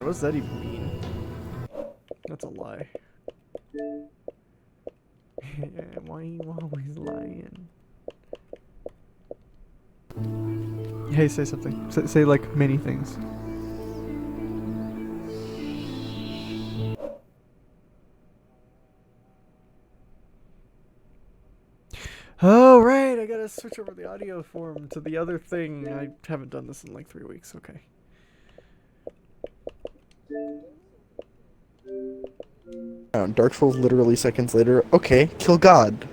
What does that even mean? That's a lie. Why are you always lying? Hey, say something. Say like many things. Oh, right. I gotta switch over the audio form to the other thing. I haven't done this in like 3 weeks. Okay. Dark Souls literally seconds later. Okay, kill God.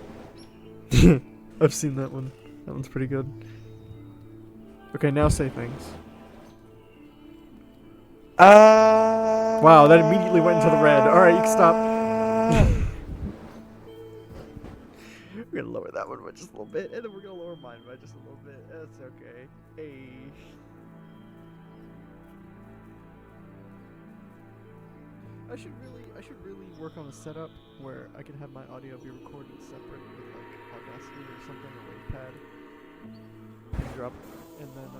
I've seen that one. That one's pretty good. Okay, now say things. Wow, that immediately went into the red. Alright, you can stop. We're gonna lower that one by just a little bit, and then we're gonna lower mine by just a little bit. That's okay. Hey. I should really work on a setup where I can have my audio be recorded separate with like Audacity or something, or Wavepad, and drop, and then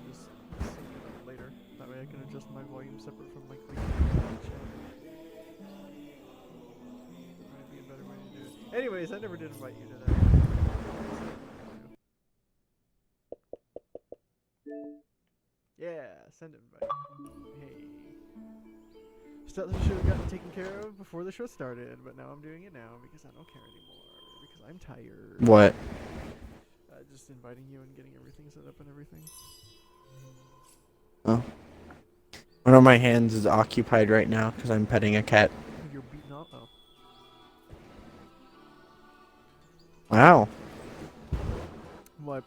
just sync it up later. That way I can adjust my volume separate from like the channel. Might be a better way to do it. Anyways, I never did invite you to that. Yeah, send invite. Hey. Stuff that should have gotten taken care of before the show started, but now I'm doing it now because I don't care anymore. Because I'm tired. What? Just inviting you and getting everything set up and everything. Oh. One of my hands is occupied right now because I'm petting a cat. You're beating off? Oh. Wow. What?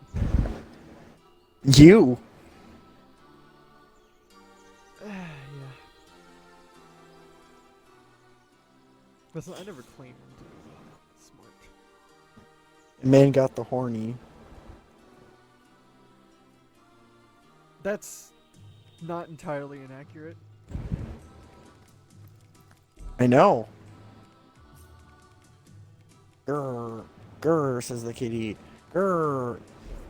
You. Yeah. Listen, I never claimed to be smart. Man got the horny. That's not entirely inaccurate. I know. Grr, grr, says the kitty. Grr,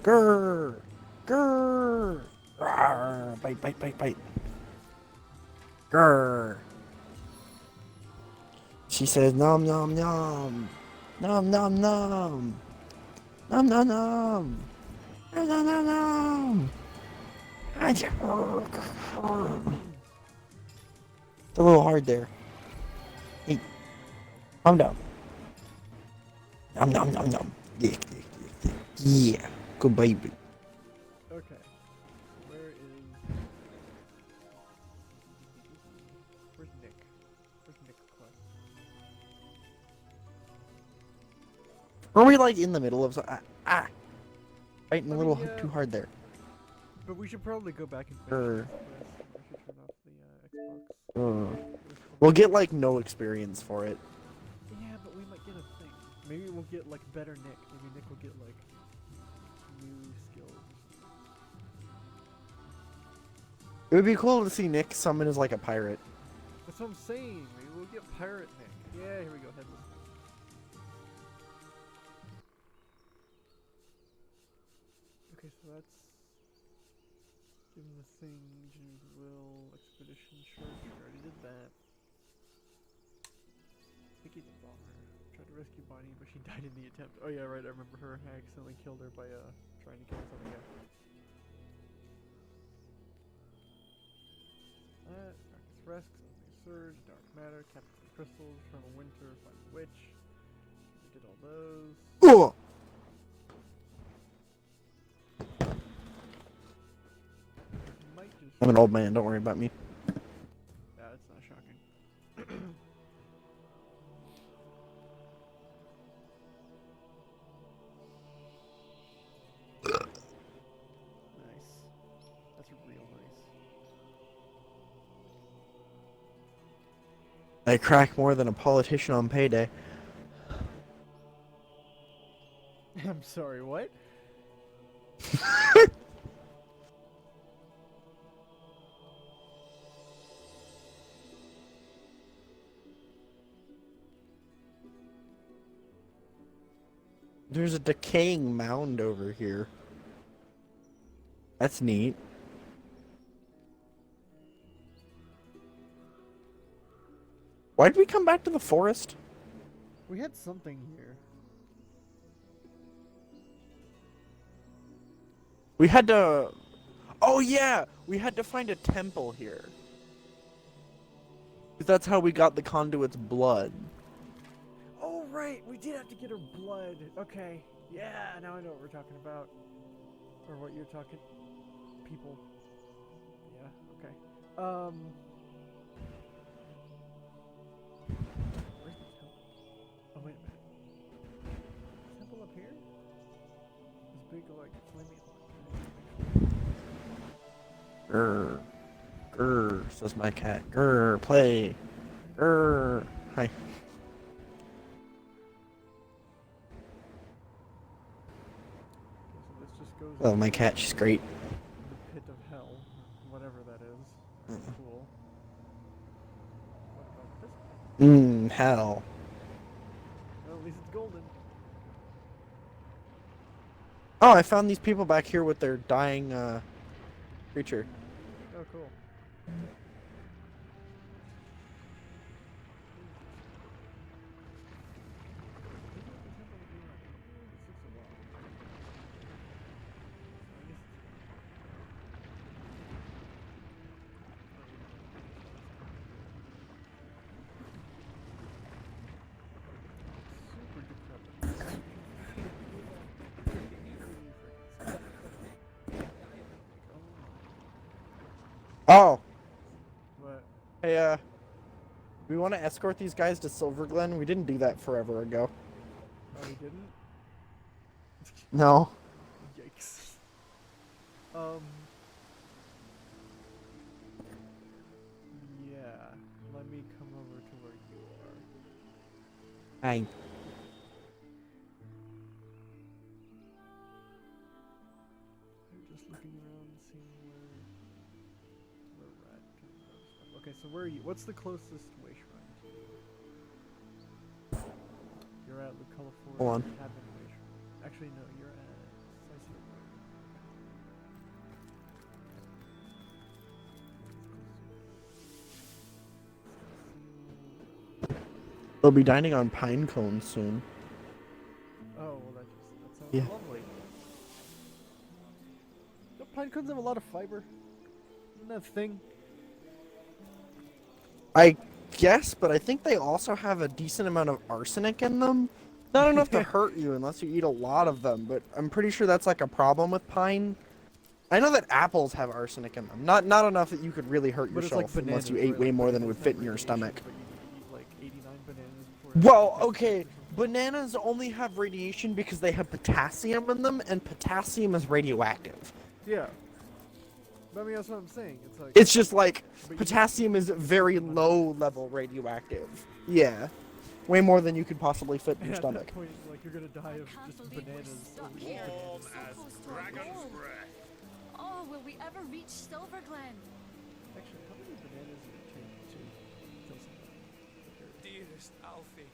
grr, grr. Rawr, bite, bite, bite, bite. Grr. She says nom nom nom. Nom nom nom. Nom nom nom. Nom nom nom nom. It's a little hard there. Hey, calm down. Nom nom nom nom. Yeah, yeah. Good baby. Okay. Where's Nick? Where's Nick Quest? Are we like in the middle of fighting a little too hard there? But we should probably go back and finish this quest. I should turn off the Xbox. We'll get like no experience for it. Yeah, but we might get a thing. Maybe we'll get like better Nick. Maybe Nick will get like new skills. It would be cool to see Nick summon as like a pirate. That's what I'm saying. Maybe we'll get pirate Nick. Yeah, here we go. Headless. Okay, so that's give him the thing. James Will expedition church. We already did that. Vicky the bomber tried to rescue Bonnie, but she died in the attempt. Oh yeah, right. I remember her. I accidentally killed her by trying to kill something. Yeah. Darkness Resk, Something Surge, Dark Matter, Capture some Crystals, Eternal Winter, Find the Witch. We did all those. Oh! I'm an old man, don't worry about me. Yeah, it's not shocking. Nice. That's real nice. I crack more than a politician on payday. I'm sorry, what? There's a decaying mound over here. That's neat. Why'd we come back to the forest? We had something here. We had to... Oh yeah! We had to find a temple here. 'Cause that's how we got the conduit's blood. Oh, right! We did have to get her blood. Okay. Yeah, now I know what we're talking about. Or what you're talking... People. Yeah, okay. Where's the temple? Oh, wait a minute. Temple up here? This big, like, flaming... Grr. Grr, says my cat. Grr, play. Grr. Hi. Okay, so this just goes Oh, my into cat, she's great. the pit of hell. Whatever that is. Cool. What about this one? Hell. Well, at least it's golden. Oh, I found these people back here with their dying, creature. Oh, cool. Oh! What? Hey, we want to escort these guys to Silver Glen? We didn't do that forever ago. Oh, we didn't? No. Yikes. Yeah. Let me come over to where you are. Hi. I'm just looking around, seeing where Rat can go stuff. Okay, so where are you? What's the closest way shrine to you? You're at Lucella Forest. Hold on. Cabin way shrine. Actually, no, you're at Sicily. They'll be dining on pine cones soon. Oh, well, that sounds Yeah. lovely. Don't pine cones have a lot of fiber? Isn't that a thing? I guess, but I think they also have a decent amount of arsenic in them. Not enough to hurt you unless you eat a lot of them, but I'm pretty sure that's like a problem with pine. I know that apples have arsenic in them. Not enough that you could really hurt But it's yourself like unless you bananas, ate right? way Like more than would bananas fit have in your radiation, stomach. But you eat like 89 bananas before Well, it okay, or something. bananas only have radiation because they have potassium in them, and potassium is radioactive. Yeah. But I mean, that's what I'm saying. It's like... It's just like, But you- potassium is very low level radioactive. Yeah. Way more than you could possibly fit in your at stomach. that point, like, you're gonna die of just bananas. Stuck overeating here. bananas. So close to our goal. Oh, will we ever reach Silver Glen? Actually, how many bananas did it take to kill somebody? Dearest Alfie,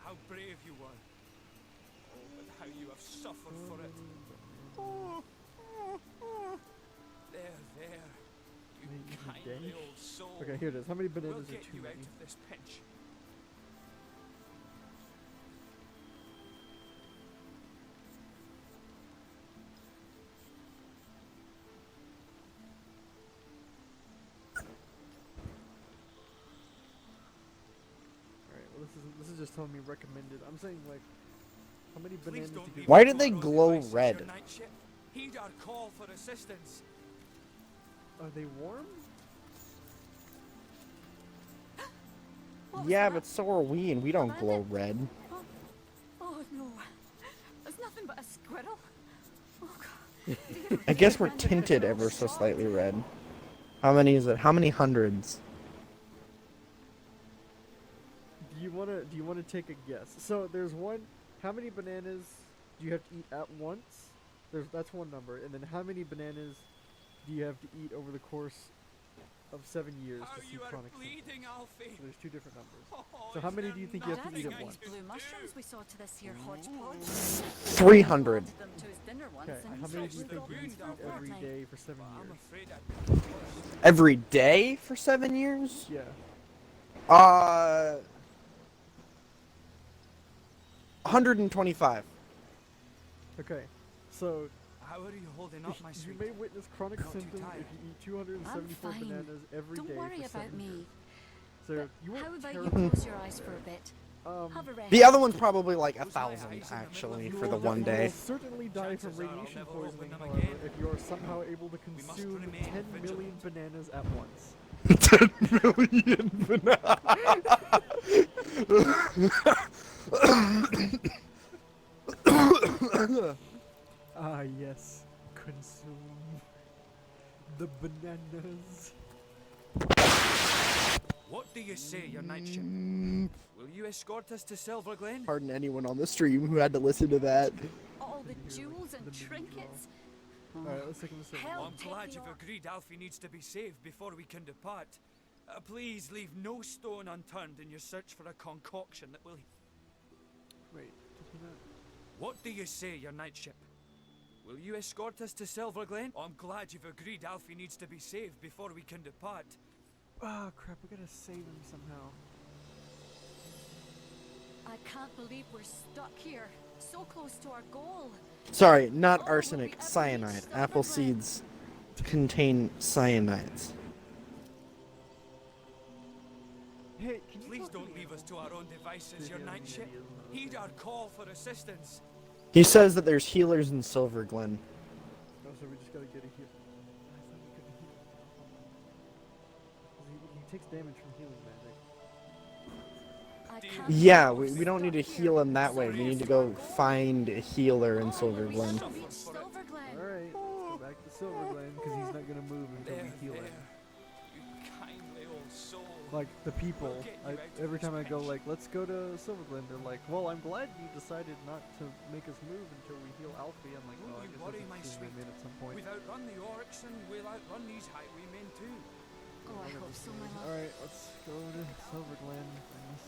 how brave you were. Oh, but how you have suffered for it. There, you Maybe you kindly day? old soul. Okay, here it is. How many We'll bananas are get too you out many? of this pinch. Alright, well, this is just telling me recommended. I'm saying, like, how many Please bananas don't did be you... Why did they on glow devices, your red? night ship. Heed our call for assistance. Are they warm? What was Yeah, that? but so are we, and we don't glow red. Oh no. It's nothing but a squirrel. Oh god. I guess we're Dear tinted friend, ever so shot. slightly red. How many is it? How many hundreds? Do you wanna take a guess? So there's one. How many bananas do you have to eat at once? That's one number, and then how many bananas do you have to eat over the course of 7 years How to see you are chronic symptoms? bleeding, Alfie. So there's two different numbers. Oh, So how is many there do you think you have to nothing eat at I once? can Blue do? mushrooms we saw to this here hodgepodge. 300. Added them to his dinner once Okay, and how he many said do you we think got you rid need of to our eat every fortnight. day for 7 But I'm years? afraid I'd be worse. Every day for 7 years? Yeah. Uh, 125. Okay, so How are you holding up, my you sweet? may witness chronic Not too symptoms tired. if you eat 274 I'm fine. bananas every Don't day worry for about 7 me. years. So you How won't about you terribly close your eyes for a bit? Um, Have a rest. The other one's probably like Close my 1,000 eyes in the middle actually of for the the one you day. will certainly die from Chances are I'll radiation never poisoning, open them however, again. if you are somehow able to We must consume remain 10 million vigilant. bananas at once. 10 million bananas. Ah, yes. Consume the bananas. What do you say, your knightship? Will you escort us to Silver Glen? Pardon anyone on the stream who had to listen to that. All the Can you hear, like, jewels the and mini trinkets. Alright, let's take him to Silver Hell, I'm Glen. glad take you've the orc. agreed Alfie needs to be saved before we can depart. Please leave no stone unturned in your search for a concoction that will... Wait, taking that. What do you say, your knightship? Will you escort us to Silver Glen? I'm glad you've agreed Alfie needs to be saved before we can depart. Ah, crap, we gotta save him somehow. I can't believe we're stuck here, so close to our goal. Sorry, not Oh, will we arsenic, ever reach cyanide. Silver Apple Glen? seeds contain cyanides. Hey, can you Please talk to don't the leave us to our own devices, your Yeah, knightship. yeah, yeah. Heed our call for assistance. He says that there's healers in Silver Glen. Oh, so we just gotta get a heal. I thought we couldn't heal. 'Cause he takes damage from healing magic. I Do can't Yeah, believe we we're don't need to stuck heal here, him that so way. We close need to our go goal. find a healer in Oh, Silver will we Glen. ever reach Silver Glen? Alright, let's go back to Silver Glen, because he's not gonna move until There, we heal there. him. You kindly old soul. Like, the people, We'll get you out of every this time I go, pinch. like, let's go to Silver Glen, they're like, well, I'm glad you decided not to make us move until we heal Alfie. I'm like, Don't well, I you guess worry, that's a my decision I sweet. made at some point. We've outrun the orcs and we'll outrun these highwaymen too. Oh, I hope so, my love. Alright, let's go to Silver Glen and this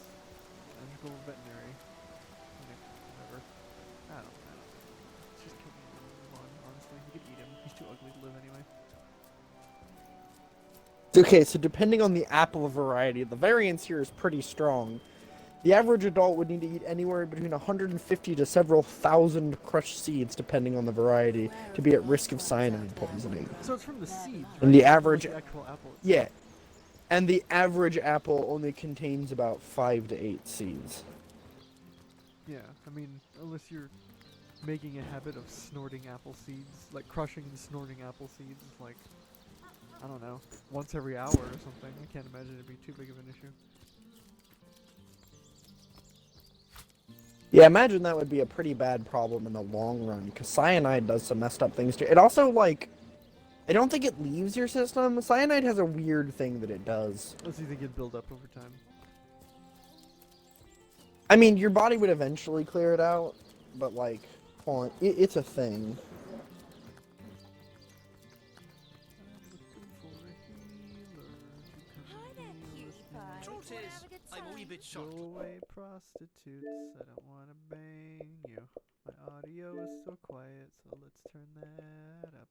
magical veterinary. Whatever. I don't know. Let's just kill him and move on, honestly. You could eat him. He's too ugly to live anyway. Okay, so depending on the apple variety, the variance here is pretty strong. The average adult would need to eat anywhere between 150 to several thousand crushed seeds, depending on the variety, to be at risk of cyanide poisoning. So it's from the seeds, And the right? It's not from, average- like, the actual apple itself. Yeah, and the average apple only contains about 5 to 8 seeds. Yeah, I mean, unless you're making a habit of snorting apple seeds, like crushing and snorting apple seeds, like, I don't know, once every hour or something. I can't imagine it'd be too big of an issue. Yeah, imagine that would be a pretty bad problem in the long run, because cyanide does some messed up things too. It also, like, I don't think it leaves your system. Cyanide has a weird thing that it does. Unless you think it'd build up over time. I mean, your body would eventually clear it out, but, like, hold on, it's a thing. Hi there, cutie pie. Truth Wanna is, have a good I'm a wee time? bit short. Go away, prostitutes. I don't want to bang you. My audio is so quiet, so let's turn that up.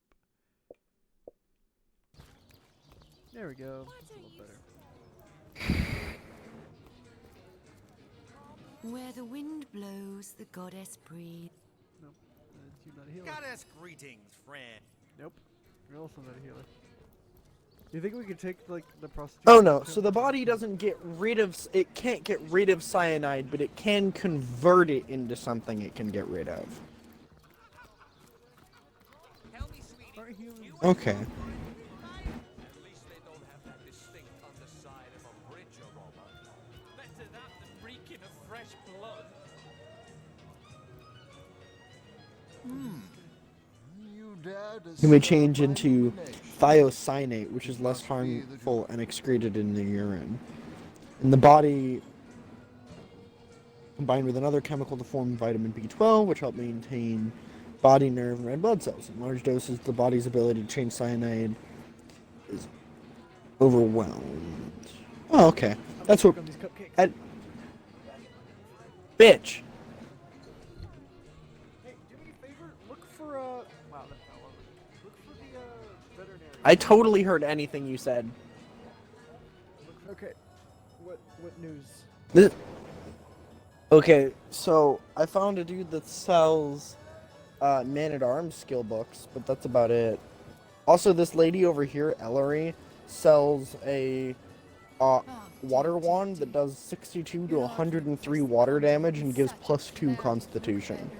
There we go. That's a little better. Where the wind blows, the goddess breathes. Nope. You're not a healer. Goddess greetings, friend. Nope. You're also not a healer. You think we could take, like, the prostitute? Oh no, so the body doesn't get rid of, it can't get rid of cyanide, but it can convert it into something it can get rid of. Tell me, sweetie. Aren't humans? Okay. At least they don't have that distinct underside of a bridge aroma. Better that than reeking of fresh blood. Can we change into thiocyanate, which is less harmful and excreted in the urine? In the body, combined with another chemical to form vitamin B12, which help maintain body, nerve, and red blood cells. In large doses, the body's ability to change cyanide is overwhelmed. Oh, okay. That's what. On these cupcakes. I, bitch. Hey, do me a favor. Look for wow, that fell over. Look for the veterinary. I totally heard anything you said. Okay. What news? This, okay, so I found a dude that sells man-at-arms skill books, but that's about it. Also, this lady over here, Ellery, sells a water wand that does 62 to 103 water damage and gives +2 constitution.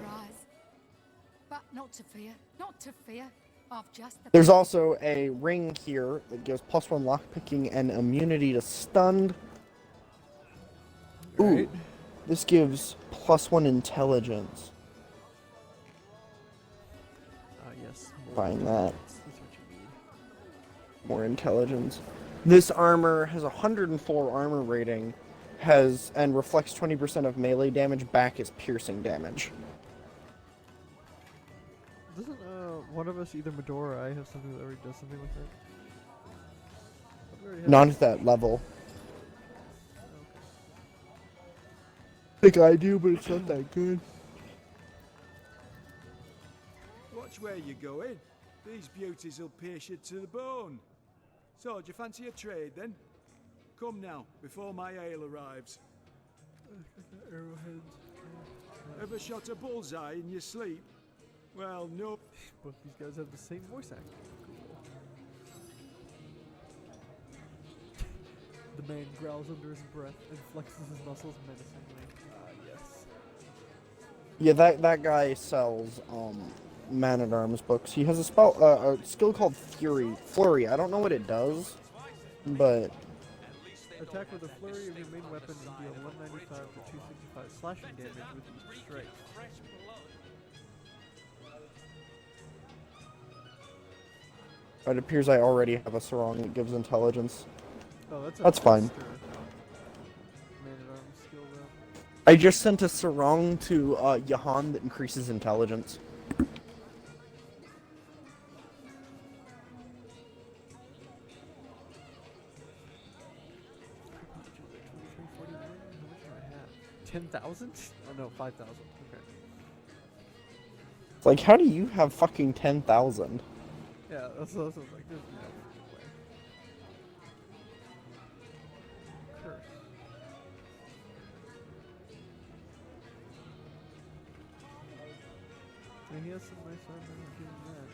But not to fear, not to fear. I've just the There's also a ring here that gives +1 lockpicking and immunity to stunned. Ooh, Right. this gives +1 intelligence. Yes. Buying that. That's what you need. More intelligence. This armor has 104 armor rating, and reflects 20% of melee damage back as piercing damage. Doesn't one of us, either Medora or I, have something that already does something like that? We already have Not this. at that level. Okay. I think I do, but it's not that good. Watch where you're going. These beauties will pierce you to the bone. So, do you fancy a trade then? Come now, before my ale arrives. Arrowheads. Ever shot a bullseye in your sleep? Well, no. Both these guys have the same voice actor. Cool. The man growls under his breath and flexes his muscles menacingly. Yes. Yeah, that guy sells man-at-arms books. He has a skill called Flurry. I don't know what it does, but Attack with a flurry of your main weapon and deal 195 to 265 slashing damage with each strike. it appears I already have a sarong that gives intelligence. Oh, That's fine. extra man-at-arms skill though. I just sent a sarong to Yahan that increases intelligence. How much is it? 23, 41? How much do I have? 10,000? Oh no, 5,000. Okay. It's like, how do you have fucking 10,000? Yeah, that's what I was like. There's no fucking way. Curse. And he has some nice armor. I'll give him that.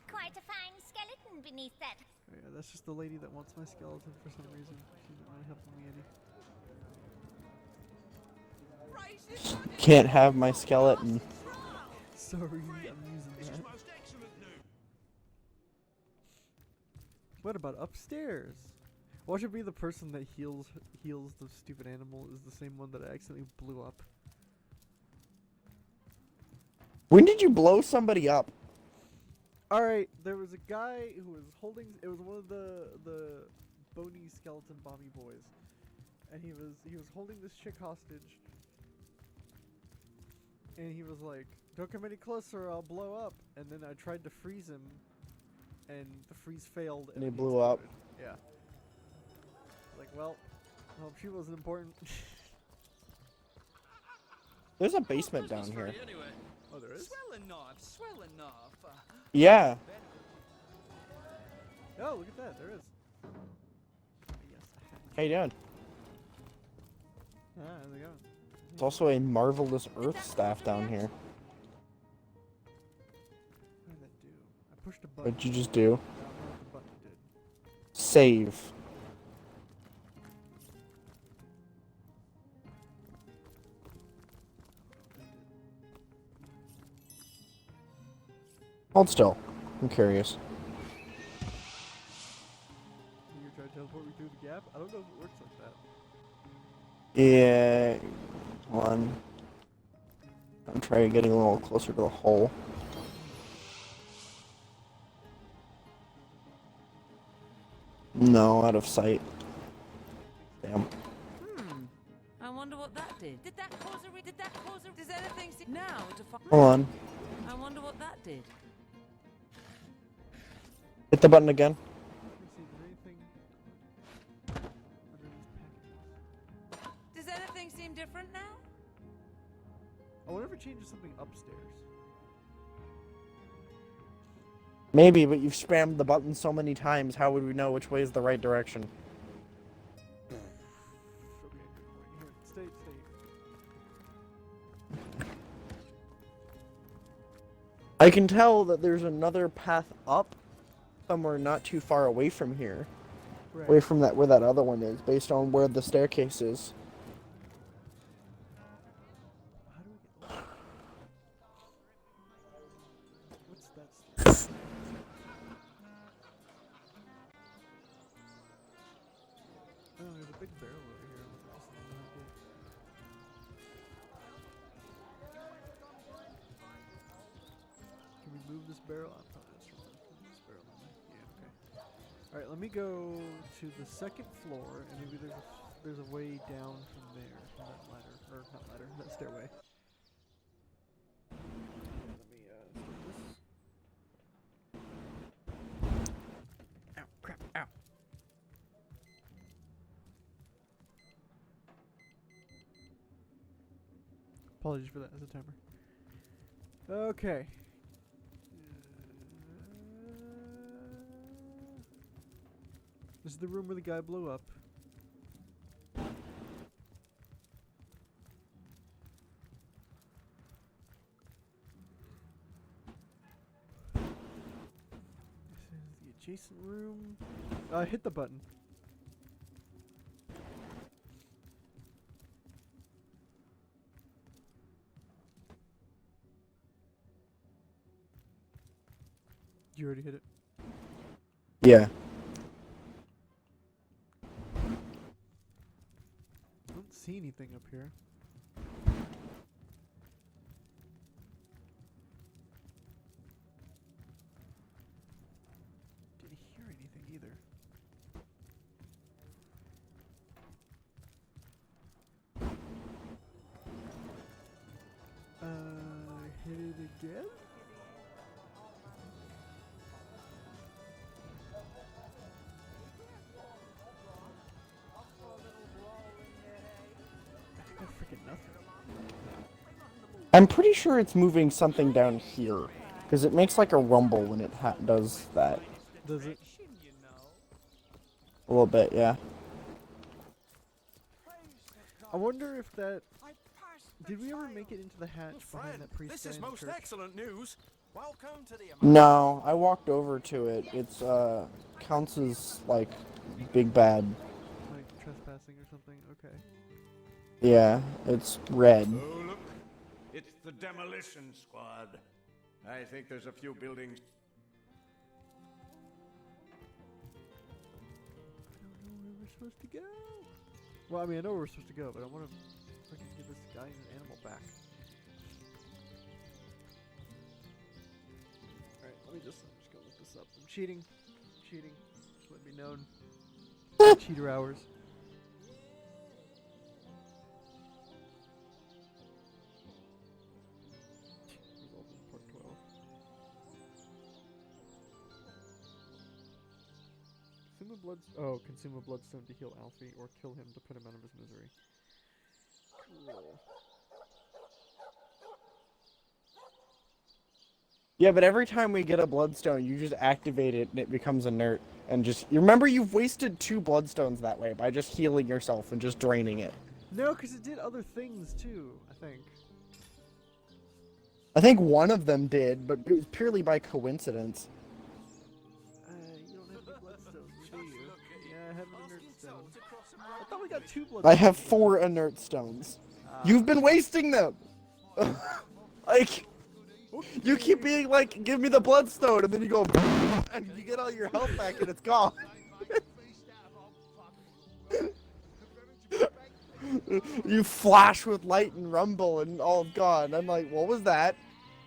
Quite a fine skeleton beneath that. Oh, yeah, that's just the lady that wants my skeleton for some reason. She's not really helping me any. Can't have my skeleton. Sorry, I'm using that. What about upstairs? What should be the person that heals the stupid animal is the same one that I accidentally blew up. When did you blow somebody up? Alright, there was a guy who was holding, it was one of the bony skeleton bomby boys. And he was holding this chick hostage. And he was like, "Don't come any closer or I'll blow up." And then I tried to freeze him and the freeze failed And he then blew up. exploded. Yeah. Like, well, I hope she wasn't important. There's a basement down here. Anyway. Oh, there is? Swell enough, swell enough. Yeah. Oh, look at that, there is. Yes, How you doing? ah, there we go. There's also a marvelous earth staff down here. What did that do? I pushed a button. What'd you just do? I don't know what the button did. Save. Hold still. I'm curious. You're trying to teleport me through the gap? I don't know if it works like that. Yeah. One. I'm trying getting a little closer to the hole. No, out of sight. Damn. I wonder what that did. Did that cause a does anything now to Hold on. I wonder what that did. Hit the button again. Let me see, is there anything under these packages? anything seem different now? I wonder if it changes something upstairs. Maybe, but you've spammed the button so many times, how would we know which way is the right direction? Okay, good point. Here, stay. I can tell that there's another path up somewhere not too far away from here. Right. Away from that where that other one is, based on where the staircase is. How do we get up? What's that stuff? Oh, there's a big barrel over here. Look at this thing. Can we move this barrel? I'm probably not sure how to move this barrel. Yeah, okay. Alright, let me go to the second floor, and maybe there's a way down from there, from that ladder, or not ladder, that stairway. Let me start this. Ow, crap, ow. Apologies for that as a timer. Okay. This is the room where the guy blew up. This is the adjacent room. Hit the button. You already hit it. Yeah. I don't see anything up here. Didn't hear anything either. Hit it again? I got freaking nothing. I'm pretty sure it's moving something down here. Because it makes like a rumble when it does that. Does it? A little bit, yeah. I wonder if that... Did we ever make it into the hatch behind that priest This guy is in the most church? excellent news. Welcome to the No, I walked over to it. It's, counts as, like, big bad. Like trespassing or something? Okay. Yeah, it's red. Oh, look. It's the demolition squad. I think there's a few buildings. I don't know where we're supposed to go. Well, I mean, I know where we're supposed to go, but I want to freaking give this guy an animal back. Alright, I'm just gonna look this up. I'm cheating. Cheating. Just let me known. Cheater hours. Result in part 12. Consume a bloodstone to heal Alfie, or kill him to put him out of his misery. Cool. Yeah, but every time we get a bloodstone, you just activate it and it becomes inert. And just, you remember you've wasted 2 bloodstones that way by just healing yourself and just draining it. No, because it did other things too, I think. I think one of them did, but it was purely by coincidence. You don't have any bloodstones, do you? Yeah, I have an inert stone. I thought we got 2 bloodstones. I have 4 inert stones. You've been wasting them! Like, you keep being like, give me the bloodstone, and then you go, and you get all your health back and it's gone. You flash with light and rumble and all gone. I'm like, what was that?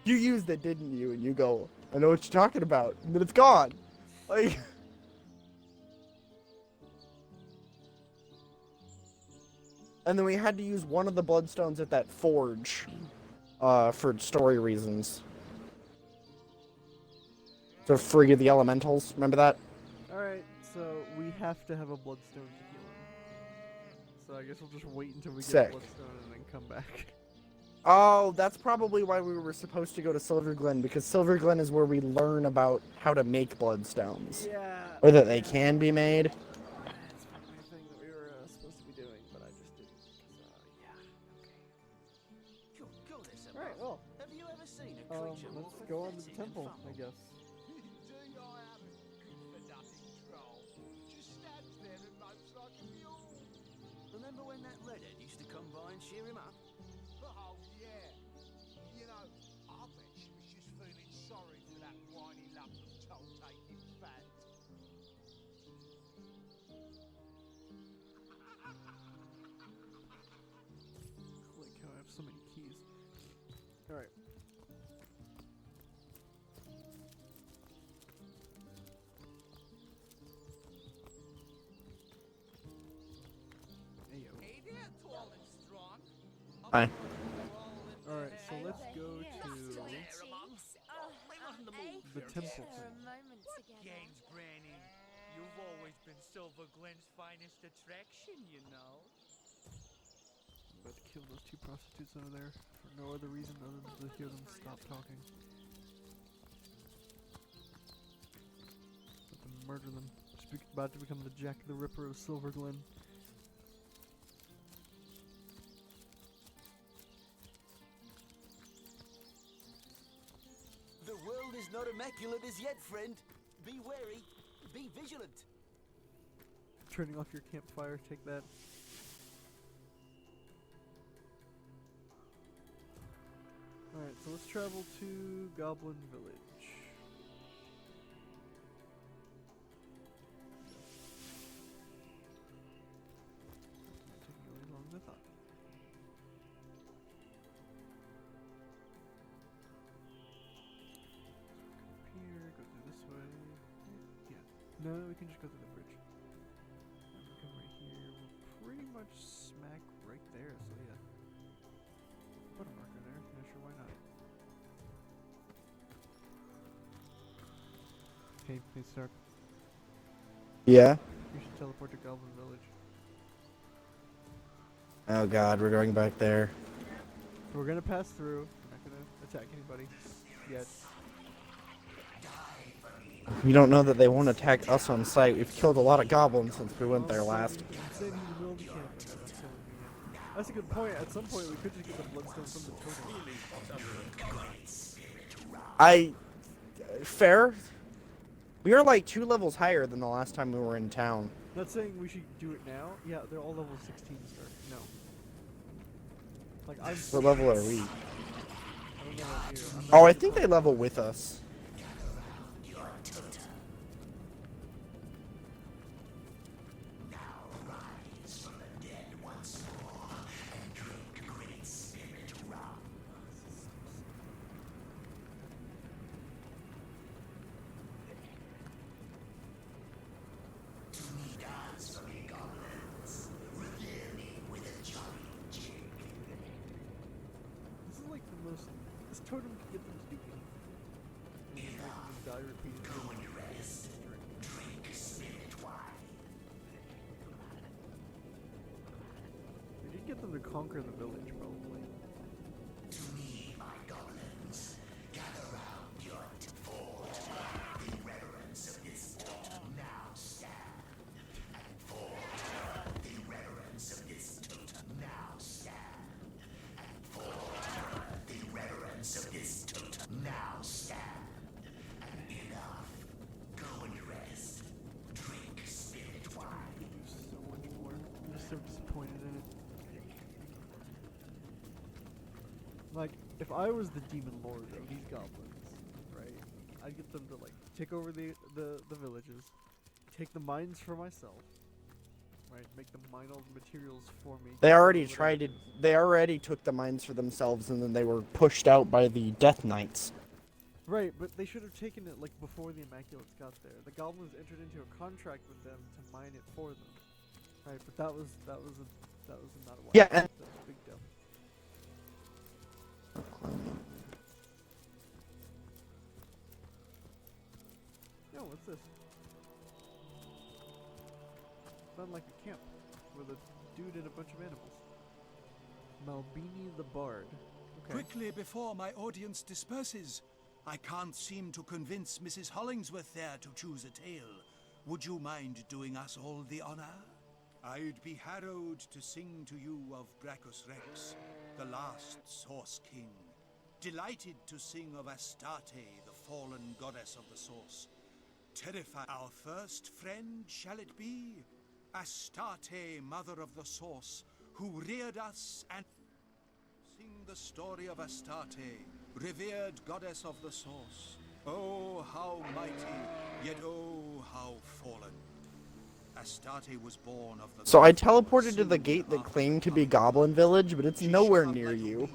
You used it, didn't you? And you go, I know what you're talking about. And then it's gone. Like... And then we had to use one of the bloodstones at that forge, for story reasons. To free the elementals, remember that? Alright, so we have to have a bloodstone to heal him. So I guess we'll just wait until we Sick. get Bloodstone and then come back. Oh, that's probably why we were supposed to go to Silver Glen, because Silver Glen is where we learn about how to make bloodstones. Yeah. Or that they can be made. That's probably the thing that we were supposed to be doing, but I just didn't. 'Cause, yeah. Okay. All right. Well. Have you ever seen a creature more Let's go on to the pathetic temple, and I foul? guess. Indeed I haven't, good for nothing troll. Just stands there and mopes like a mule. Remember when that redhead used to come by and cheer him up? Oh, yeah. You know, I bet she was just feeling sorry for that whiny lump of toll-taking fat. Holy cow! I have so many keys. All right. Ayo. Hey there, tall and strong. Hi. Alright, so let's go to the temple thing. Games, Granny. You've always been Silver Glen's finest attraction, you know. I'm about to kill those two prostitutes over there for no other reason other than to hear them stop talking. About to murder them. About to become the Jack the Ripper of Silver Glen. The world is not immaculate as yet, friend. Be wary. Be vigilant. Turning off your campfire, take that. Alright, so let's travel to Goblin Village. Not taking really long than I thought. Come here, go through this way. Yeah. No, we can just go through the bridge. And we come right here. We're pretty much smack right there, so yeah. Put a marker there. Yeah, sure, why not? Hey, Stark. Yeah? You should teleport to Goblin Village. Oh god, we're going back there. We're gonna pass through. We're not gonna attack anybody yet. You don't know that they won't attack us on sight. We've killed a lot of goblins since we went there last. I'm saying in the middle of the camp. Okay, that's killing me. That's a good point. At some point, we could just get the bloodstone from the totem. Fair? We are like 2 levels higher than the last time we were in town. Not saying we should do it now. Yeah, they're all level 16 start. No. Like I'm. What level are we? I don't know about you. I'm not Oh, I super think they level with us. This is like the most. This totem can get them speaking. And just making them die repeatedly. We did get them to conquer the village, probably. So much more. I'm just so disappointed in it. Like, if I was the demon lord of these goblins, right, I'd get them to like take over the villages, take the mines for myself, right, make them mine all the materials for me. They already whatever tried it to. is. They already took the mines for themselves, and then they were pushed out by the Death Knights. Right, but they should have taken it like before the Immaculates got there. The goblins entered into a contract with them to mine it for them. Right, but that was not a while. Yeah, and- That was a big deal. Yo, what's this? Sound like a camp. with a dude and a bunch of animals. Malbini the Bard. Okay. Quickly before my audience disperses. I can't seem to convince Mrs. Hollingsworth there to choose a tale. Would you mind doing us all the honor? I'd be harrowed to sing to you of Brachus Rex, the last Source King. Delighted to sing of Astarte, the fallen goddess of the Source. Terrified. Our first friend, shall it be? Astarte, mother of the Source, who reared us and sing the story of Astarte, revered goddess of the Source. Oh, how mighty, yet oh, how fallen. Astarte was born of the So I teleported to the gate that claimed to be Goblin Village, but it's nowhere near you.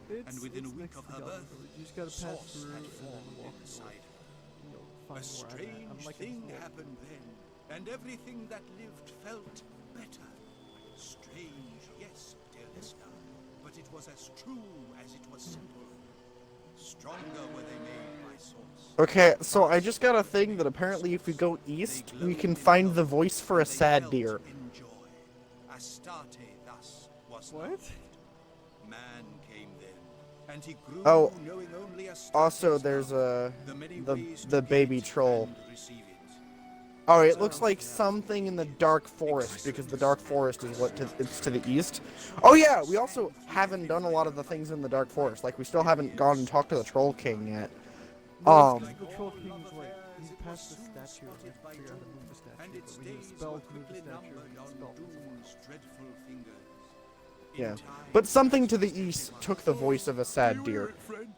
And within a week next of to her Goblin birth, Village. You just gotta pass Source through had and then formed walk inside north. her. You'll A find where I'm strange at. I'm like thing in happened then, and everything that lived felt better. Strange, yes, dear listener, but it was as true as it was simple. Stronger were they made by Source. Okay, so I just got a thing that apparently if we go east, we can find the voice for a sad deer. In joy. Astarte thus was What? loved. Man came then, and he grew Oh, knowing only Astarte's also there's love, the many ways the to baby give it troll. and receive it. Oh, it looks like something in the dark forest, because the dark forest is it's to the east. Oh yeah, we also haven't done a lot of the things in the dark forest. Like, we still haven't gone and talked to the Troll King yet. No, it's 'cause the Troll King's like, he's past the statue and we have to figure out how to move the statue. And its But we need a days spell were to move the quickly statue and numbered a on spell to Doom's dreadful fingers. In Yeah. time, But something to the east took the voice of a sad deer. friend?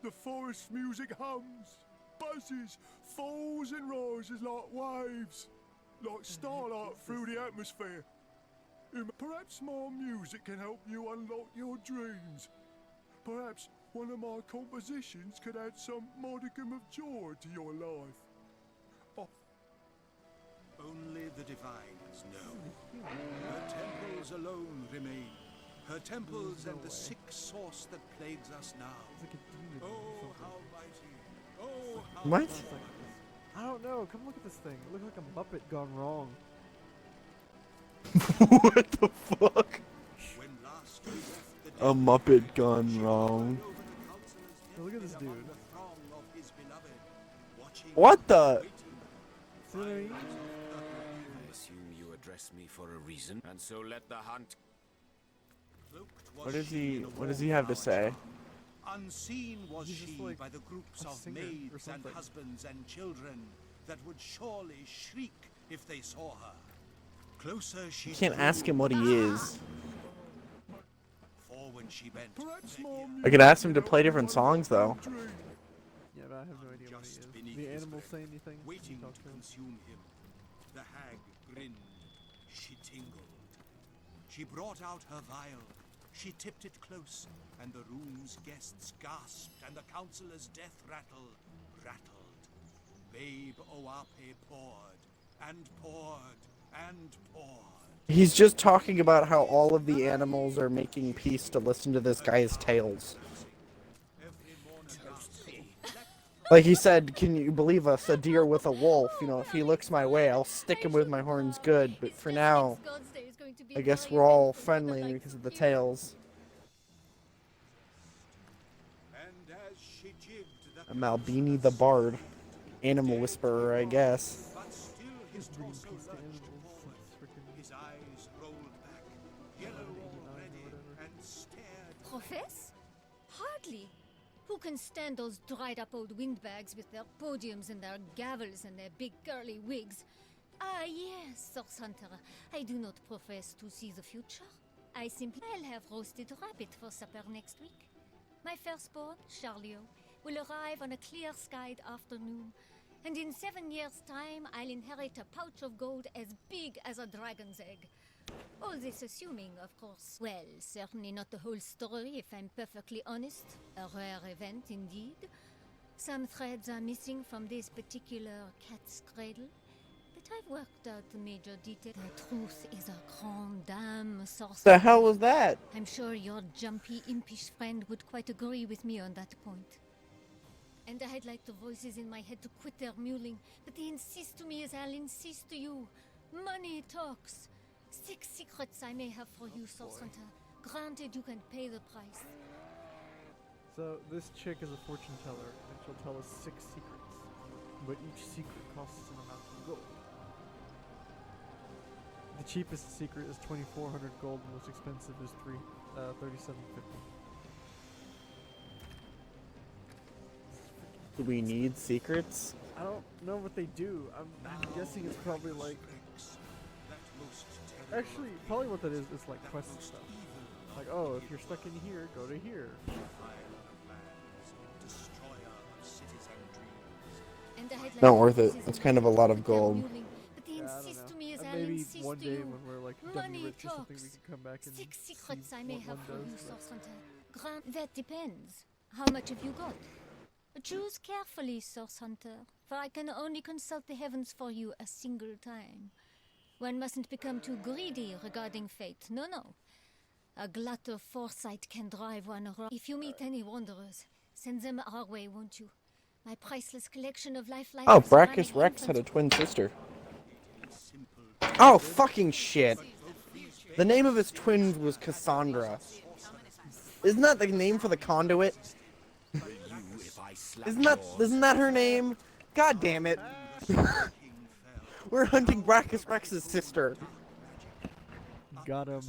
The forest music hums, buzzes, falls and rises like waves, like starlight through the atmosphere. Perhaps more music can help you unlock your dreams. Perhaps one of my compositions could add some modicum of joy to your life. Oh. Only the divines know. Her temples alone remain. Her temples and the sick source that plagues us now. It's like a demon or Oh, something. how mighty! Oh, how What? It's like, I don't know. Come look at this thing. It looks like a Muppet gone wrong. What the fuck? When last we left the A dead, Muppet gone she wrong. hovered over the counselor's Hey, look at this deathbed among dude. the throng of his beloved, watching, What the? waiting. See what I mean? I assume you address me for a reason, and so let the hunt. Cloaked What was does she he in a what does he have to say? Unseen was He's just she like by the groups a of singer or maids and something. husbands and children that would surely shriek if they saw her. Closer she You can't drew, ask him what he is. for when she bent, I could ask him to play different songs though. Yeah, but I have no idea what he Just is. beneath The his animals breath, say anything? Can waiting you talk to to him? consume him. The hag grinned. She tingled. She brought out her vial. She tipped it close, and the room's guests gasped, and the counselor's death rattle rattled. Babe Oape poured, and poured, and poured. He's just talking about how all of the animals are making peace to listen to this guy's tales. Every morning Like he said, can you believe us, a deer with a wolf? You know, if he looks my way, I'll stick him with my horns good. But for now, I guess we're all friendly because of the tales. and as she jigged the I'm Albini the Bard. Animal Whisperer, I guess. but still his Bringing torso peace to lurched animals. forward. It's freaking His eyes rolled back, yellow already, and stared. Profess? Hardly. Who can stand those dried up old windbags with their podiums and their gavels and their big curly wigs? Ah, yes, Source Hunter. I do not profess to see the future. I'll have roasted rabbit for supper next week. My firstborn, Charlio, will arrive on a clear-skied afternoon, and in 7 years' time, I'll inherit a pouch of gold as big as a dragon's egg. All this assuming, of course. Well, certainly not the whole story, if I'm perfectly honest. A rare event indeed. Some threads are missing from this particular cat's cradle, but I've worked out the major detail. The truth is a grande dame, Source. The hell was that? I'm sure your jumpy, impish friend would quite agree with me on that point. And I'd like the voices in my head to quit their mewling, but they insist to me as I'll insist to you. Money talks. 6 secrets I may have for you, Source Hunter. Granted, you can pay the price. So this chick is a fortune teller, and she'll tell us 6 secrets, but each secret costs an amount of gold. The cheapest secret is 2,400 gold, the most expensive is 3750. Do we need secrets? I don't know what they do. I'm guessing it's probably like. Actually, probably what that is like quest stuff. Like, oh, if you're stuck in here, go to here. And I'd like Not to worth it. insist That's on kind of a lot of that they're gold. moving, but they Yeah, I don't insist know. to me as And I'll maybe insist one to day you. when we're like Money dummy rich or something, we talks. can come back and 6 secrets see I may what have one for you, does, but- Source Hunter. That depends. How much have you got? Choose carefully, Source Hunter, for I can only consult the heavens for you a single time. One mustn't become too greedy regarding fate. No, no. A glut of foresight can drive one wrong. If you meet any wanderers, send them our way, won't you? My priceless collection of lifelines. Oh, of ceramic Brachus Rex had a infants- twin sister. Oh, fucking shit. The name of his twin was Cassandra. Isn't that the name for the conduit? Isn't that her name? God damn it. We're hunting Brachus Rex's sister. Got him.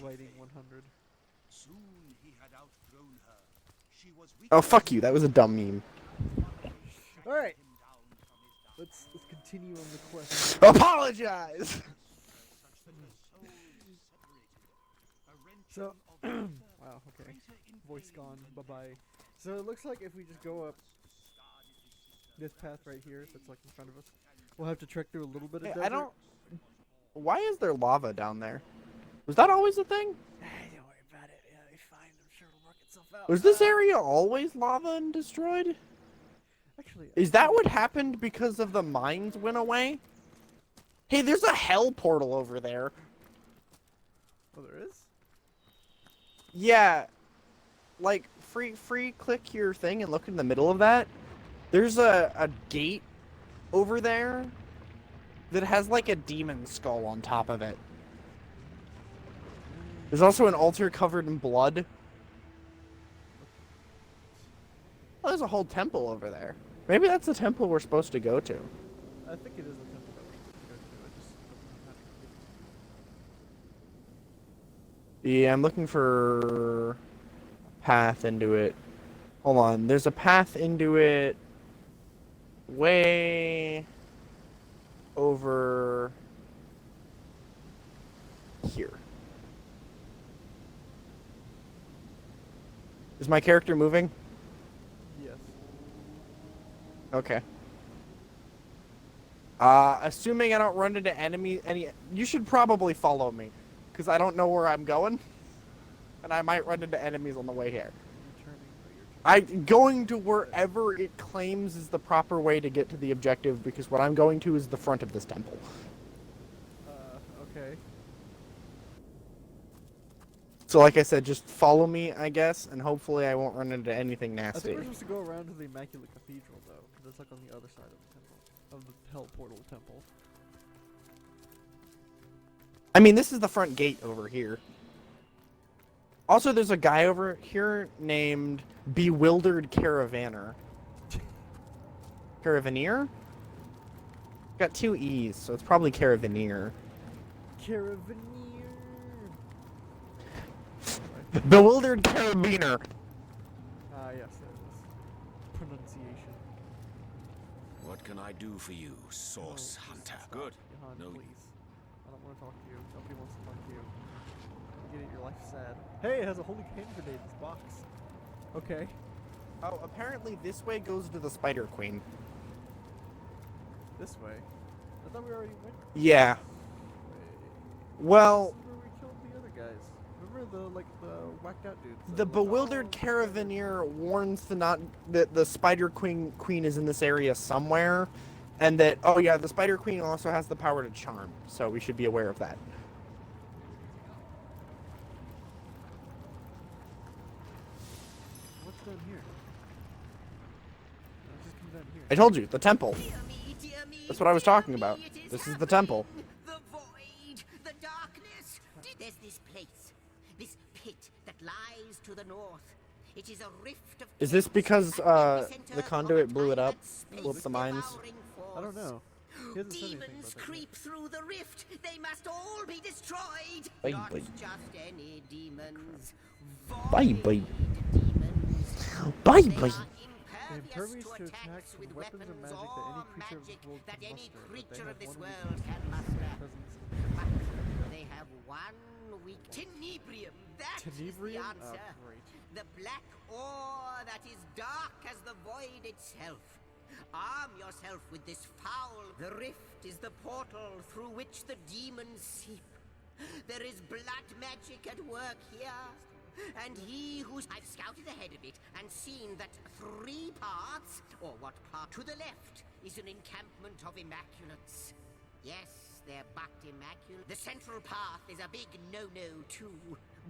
Waiting 100. Oh, fuck you. That was a dumb meme. Alright. Let's continue on the quest. Apologize! So, wow, okay. Voice gone, bye-bye. So it looks like if we just go up this path right here, that's like in front of us, we'll have to trek through a little bit of Hey, desert. I don't... Why is there lava down there? Was that always a thing? Hey, don't worry about it. Yeah, it'll be fine. I'm sure it'll work itself out. Was this area always lava and destroyed? Actually, Is that what happened because of the mines went away? Hey, there's a hell portal over there. Oh, there is? Yeah. Like, free click your thing and look in the middle of that. There's a gate over there that has like a demon skull on top of it. There's also an altar covered in blood. Oh, there's a whole temple over there. Maybe that's the temple we're supposed to go to. I think it is the temple that we're supposed to go to. I just don't know how to get Yeah, I'm looking for a path into it. Hold on, there's a path into it way over here. Is my character moving? Yes. Okay. Assuming I don't run into you should probably follow me, because I don't know where I'm going, and I might run into enemies on the way here. I'm going to wherever it claims is the proper way to get to the objective, because what I'm going to is the front of this temple. Okay. So like I said, just follow me, I guess, and hopefully I won't run into anything I nasty. think we're supposed to go around to the Immaculate Cathedral, though, because it's like on the other side of the temple, of the Hell Portal Temple. I mean, this is the front gate over here. Also, there's a guy over here named Bewildered Caravaner. Caravaneer? Got 2 E's, so it's probably Caravaneer. Caravaneer! Bewildered Carabiner. Ah, yes, there it is. Pronunciation. What can I do for you, Source No, Hunter? stop, Good. Johan, No. please. I don't want to talk to you. Nobody wants to talk to you. Get it, your life's sad. Hey, it has a holy hand grenade in this box. Okay. Oh, apparently this way goes to the Spider Queen. This way. I thought we already went. Yeah. Well, This is where we killed the other guys. Remember the whacked out dudes? the Bewildered Caravaneer warns that the Spider Queen is in this area somewhere, and that, oh yeah, the Spider Queen also has the power to charm, so we should be aware of that. What's down here? Just come down here. I told you, the temple. That's what I was talking about. This is the temple. The void, the darkness. There's this place, this pit that lies to the north. It is a rift of Is this because chaos at the epicenter conduit of a blew it time up? and space Blew up the mines? devouring I don't force. know. He hasn't said anything Demons about that creep through the rift. They must all be destroyed. Bye, Not bye. just any demons. Bye, Void bye. demons. Bye, They bye. are Impervious impervious to to attacks attacks with with weapons or weapons magic or that any creature of magic this world that can any muster, but they creature have of this one world weakness, can their muster. presence. But they have one weak tenebrium. That is the Tenebrium? answer. Oh, great. The black ore that is dark as the void itself. Arm yourself with this foul. The rift is the portal through which the demons seep. There is blood magic at work here. And he who's... I've scouted ahead of it and seen that 3 paths, or what part to the left, is an encampment of immaculates. Yes, they're but immaculate. The central path is a big no-no too.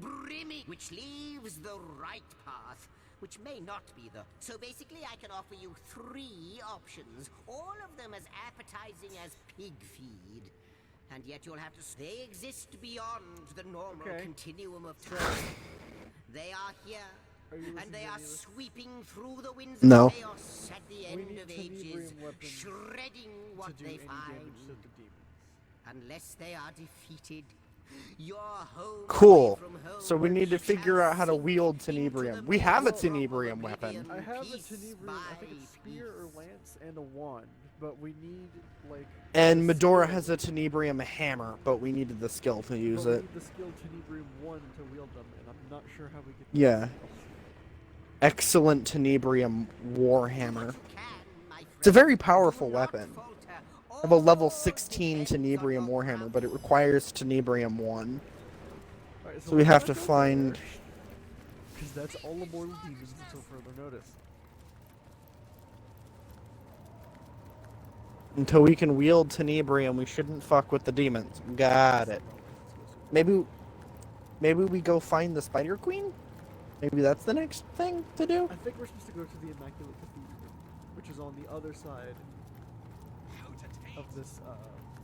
Brimming, which leaves the right path, which may not be the... So basically I can offer you 3 options, all of them as appetizing as pig feed. And yet you'll have to... They exist beyond the normal continuum of time. They are here, and they are sweeping through the winds No. of chaos at the end of ages, shredding what they find. Unless they are defeated, your home Cool. away from home So we need to figure shall out how to sink wield into tenebrium. the We have a middle of tenebrium weapon. oblivion, I have a piece tenebrium, I think it's by spear or piece. lance and a wand, but we need like. And the Medora skill- has a tenebrium hammer, but we needed the skill to use but we it. need the skill tenebrium 1 to wield them, and I'm not sure how we get. Yeah. Excellent tenebrium warhammer. It's a very powerful weapon. I have a level 16 tenebrium warhammer, but it requires tenebrium 1. Alright, So we have to find... Because that's all immortal demons until further notice. Until we can wield tenebrium, we shouldn't fuck with the demons. Got it. Maybe we go find the Spider Queen? Maybe that's the next thing to do? I think we're supposed to go to the Immaculate Cathedral, which is on the other side of this,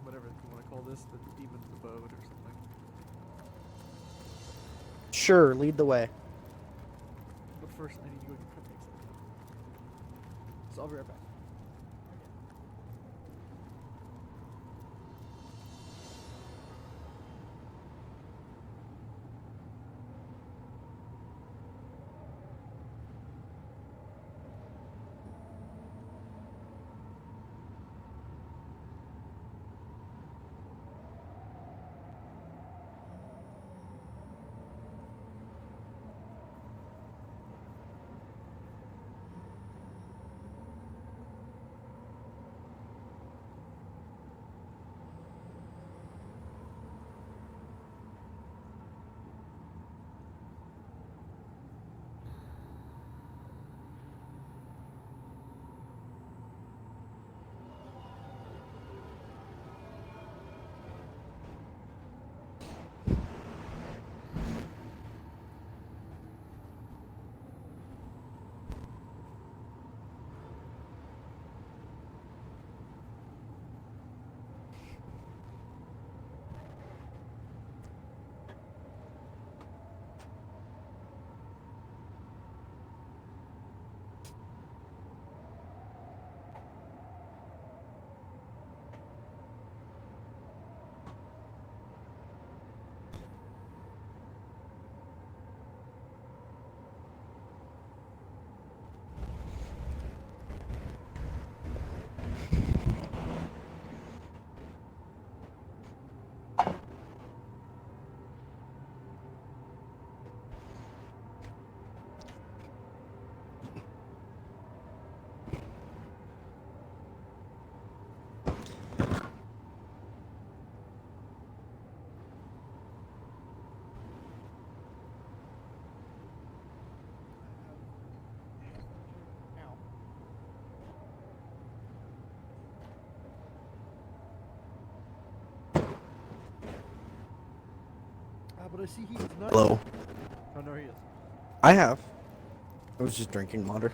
whatever you want to call this, the demon's abode or something. Sure, lead the way. But first, I need to go to the cryptic. So I'll be right back. But I see he is not. Hello. Oh no, he is. I have. I was just drinking water.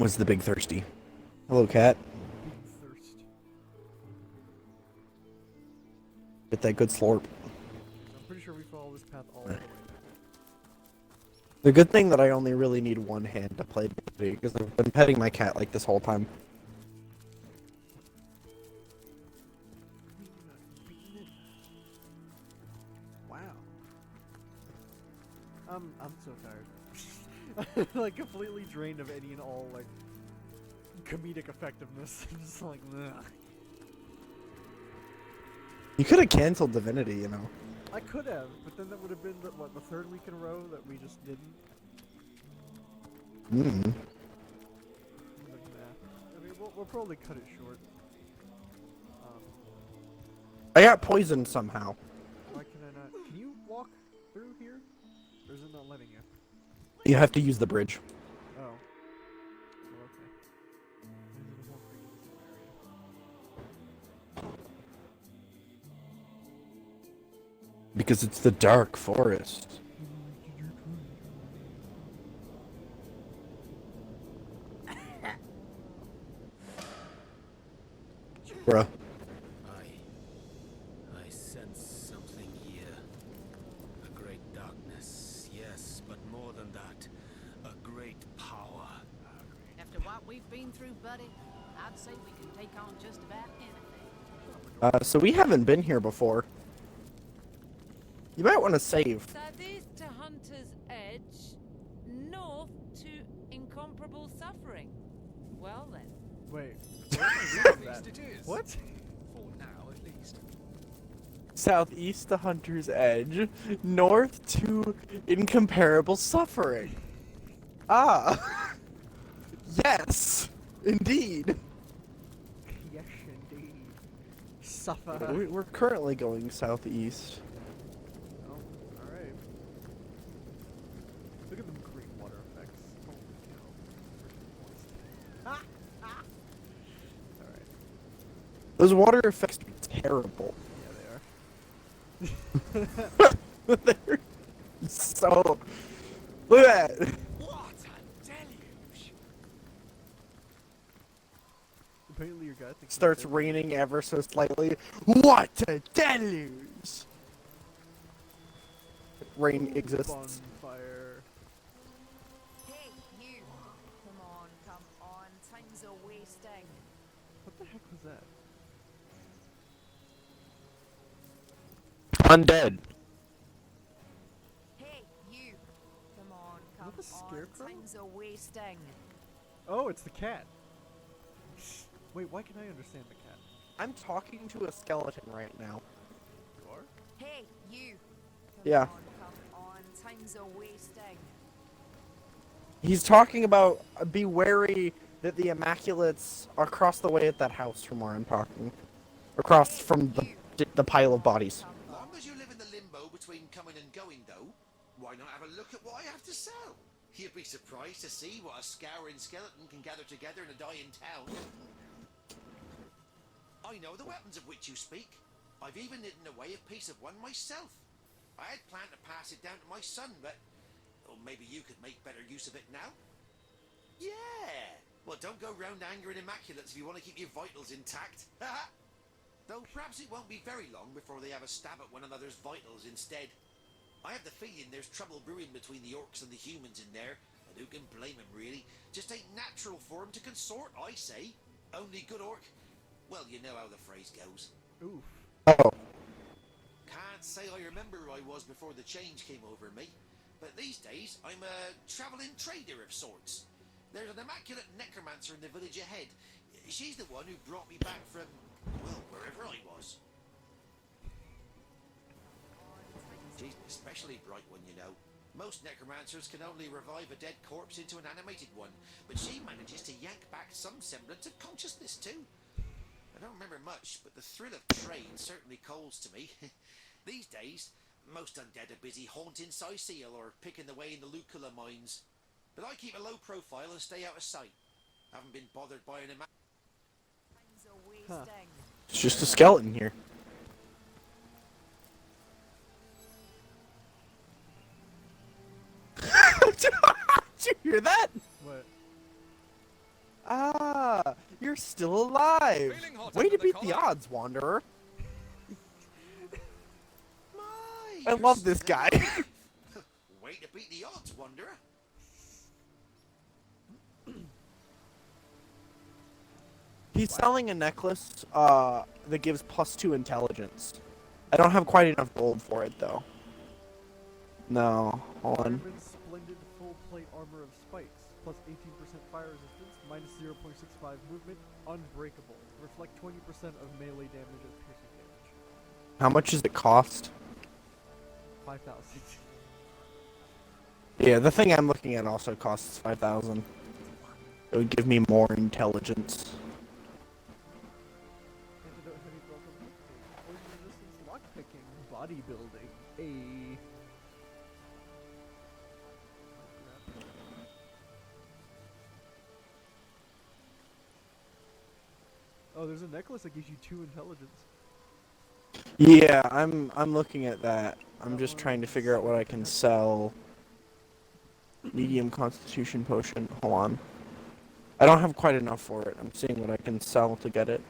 was the big thirsty. Hello, cat. Big thirst. Get that good slurp. I'm pretty sure we follow this path all the way now. The good thing that I only really need one hand to play Divinity, because I've been petting my cat like this whole time. Wow. I'm so tired. Like completely drained of any and all like comedic effectiveness. Just like, ugh. You could have canceled Divinity, you know. I could have, but then that would have been the third week in a row that we just didn't. Mm. Like, nah. I mean, we'll probably cut it short. I got poisoned somehow. Why can I not? Can you walk through here? Or is it not letting you? You have to use the bridge. Oh. Well, okay. Maybe it won't bring you to some area. Because it's the dark forest. Bruh. I sense something here. A great darkness, yes, but more than that, a great power. After what we've been through, buddy, I'd say we can take on just about anything. So we haven't been here before. You might want to save. Southeast to Hunter's Edge, north to incomparable suffering. Well then. Wait. At least it is. What? For now, at least. Southeast to Hunter's Edge, north to incomparable suffering. Ah. Yes, indeed. Yes, indeed. Suffer. We're currently going southeast. Oh, alright. Look at them great water effects. Holy cow. Alright. Those water effects are terrible. Yeah, they are. They're so... Look at that. What a deluge! Apparently your guy thinks Starts raining ever so slightly. What a deluge! Rain exists. Bonfire. Hey, you. Come on. Time's a wasting. What the heck was that? Undead. Hey, you. Come on. Is that the scarecrow? Time's a wasting. Oh, it's the cat. Wait, why can I understand the cat? I'm talking to a skeleton right now. You are? Hey, you. Yeah. Come on. Time's a wasting. He's talking about be wary that the Immaculates are across the way at that house from where I'm talking. Across from the pile of bodies. Long as you live in the limbo between coming and going, though, why not have a look at what I have to sell? You'd be surprised to see what a scouring skeleton can gather together in a dying town. I know the weapons of which you speak. I've even hidden away a piece of one myself. I had planned to pass it down to my son, but maybe you could make better use of it now? Yeah! Well, don't go round angering Immaculates if you want to keep your vitals intact. Though perhaps it won't be very long before they have a stab at one another's vitals instead. I have the feeling there's trouble brewing between the orcs and the humans in there, and who can blame them, really? Just ain't natural for 'em to consort, I say. Only good orc... Well, you know how the phrase goes. Oof. Oh. Can't say I remember who I was before the change came over me, but these days I'm a travelling trader of sorts. There's an immaculate necromancer in the village ahead. She's the one who brought me back from, well, wherever I was. She's an especially bright one, you know. Most necromancers can only revive a dead corpse into an animated one, but she manages to yank back some semblance of consciousness too. I don't remember much, but the thrill of trade certainly calls to me. These days, most undead are busy haunting Syceal or picking away in the Lucula mines. But I keep a low profile and stay out of sight. Haven't been bothered by an Huh. It's just a skeleton here. Did you hear that? What? Ah, you're still alive. Feeling hot Way under to the beat the collar? odds, Wanderer. My, I you're love this still guy. alive. Way to beat the odds, Wanderer. He's selling a necklace that gives +2 intelligence. I don't have quite enough gold for it though. No, hold on. Fireman's splendid full plate armor of spikes, plus 18% fire resistance, minus 0.65 movement, unbreakable. Reflect 20% of melee damage as piercing damage. How much does it cost? 5,000. Yeah, the thing I'm looking at also costs 5,000. It would give me more intelligence. Antidote heavy blow from lifting, poison resistance, lockpicking, bodybuilding. A. Oh, there's a necklace that gives you 2 intelligence. Yeah, I'm looking at that. I'm just trying to figure out what I can sell. Medium constitution potion. Hold on. I don't have quite enough for it. I'm seeing what I can sell to get it.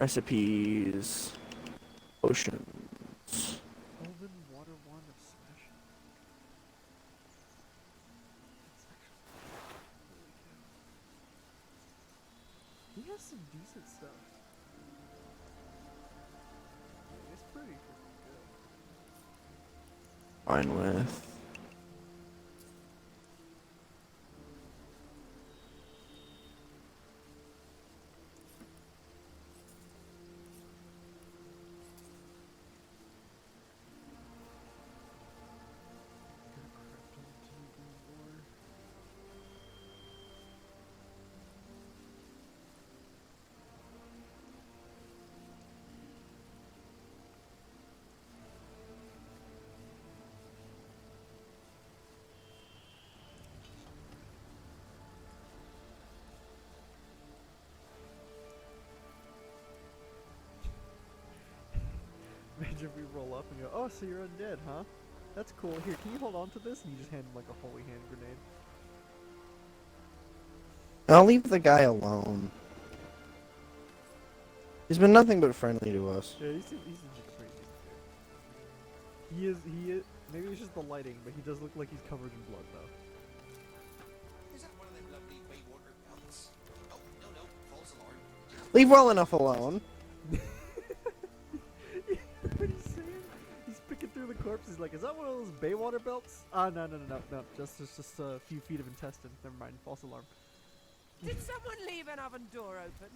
Recipes. Potions. Elven water wand of smashing. That's actually holy cow. He has some decent stuff. Yeah, it's pretty freaking good. Fine with. Imagine if we roll up and go, oh, so you're undead, huh? That's cool. Here, can you hold on to this? And you just hand him like a holy hand grenade. I'll leave the guy alone. He's been nothing but friendly to us. Yeah, he's just pretty good. He is, maybe it's just the lighting, but he does look like he's covered in blood, though. Is that one of them lovely Baywater belts? Oh, no, false alarm. Leave well enough alone. What he's saying? He's picking through the corpse. He's like, is that one of those Baywater belts? Ah, no. Just a few feet of intestine. Never mind. False alarm. Did someone leave an oven door open?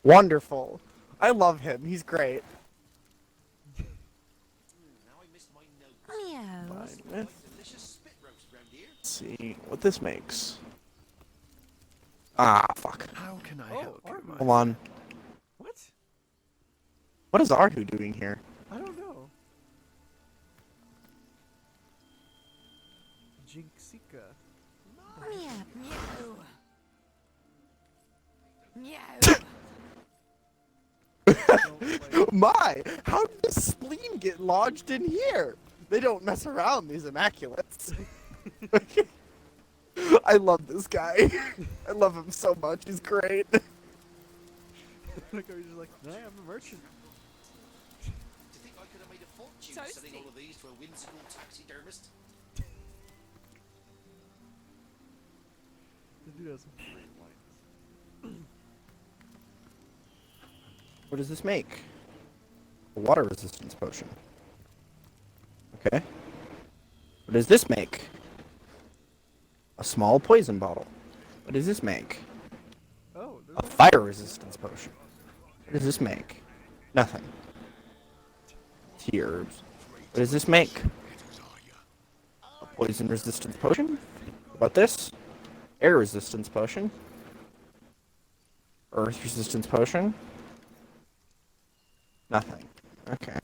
Wonderful. I love him. He's great. Now I missed my note. Meow. Fine with. Delicious spit roast round here. Let's see what this makes. Ah, fuck. How can I Oh, help you, Arthur. my Hold on. What? What is Arhu doing here? I don't know. Jinxika. Meow. Meow. Don't My! How did the spleen get lodged in here? They don't mess around, these immaculates. I love this guy. I love him so much. He's great. Look, he's just like, nah, I'm a merchant. Do you think I could have made a fortune selling Toasty. all of these to a whimsical taxidermist? This dude has some great lines. What does this make? A water resistance potion. Okay. What does this make? A small poison bottle. What does this make? Oh, A fire resistance potion. What does this make? Nothing. Tea herbs. What does this make? A poison resistance potion? What about this? Air resistance potion. Earth resistance potion. Nothing. Okay.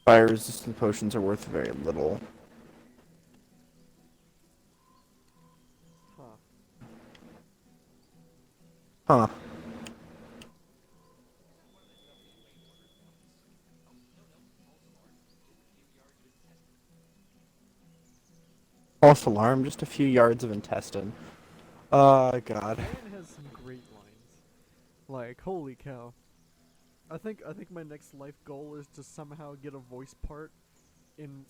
Fire resistant potions are worth very little. Huh. Huh. False alarm, just a few yards of intestine. God. Ryan has some great lines. Like, holy cow. I think my next life goal is to somehow get a voice part in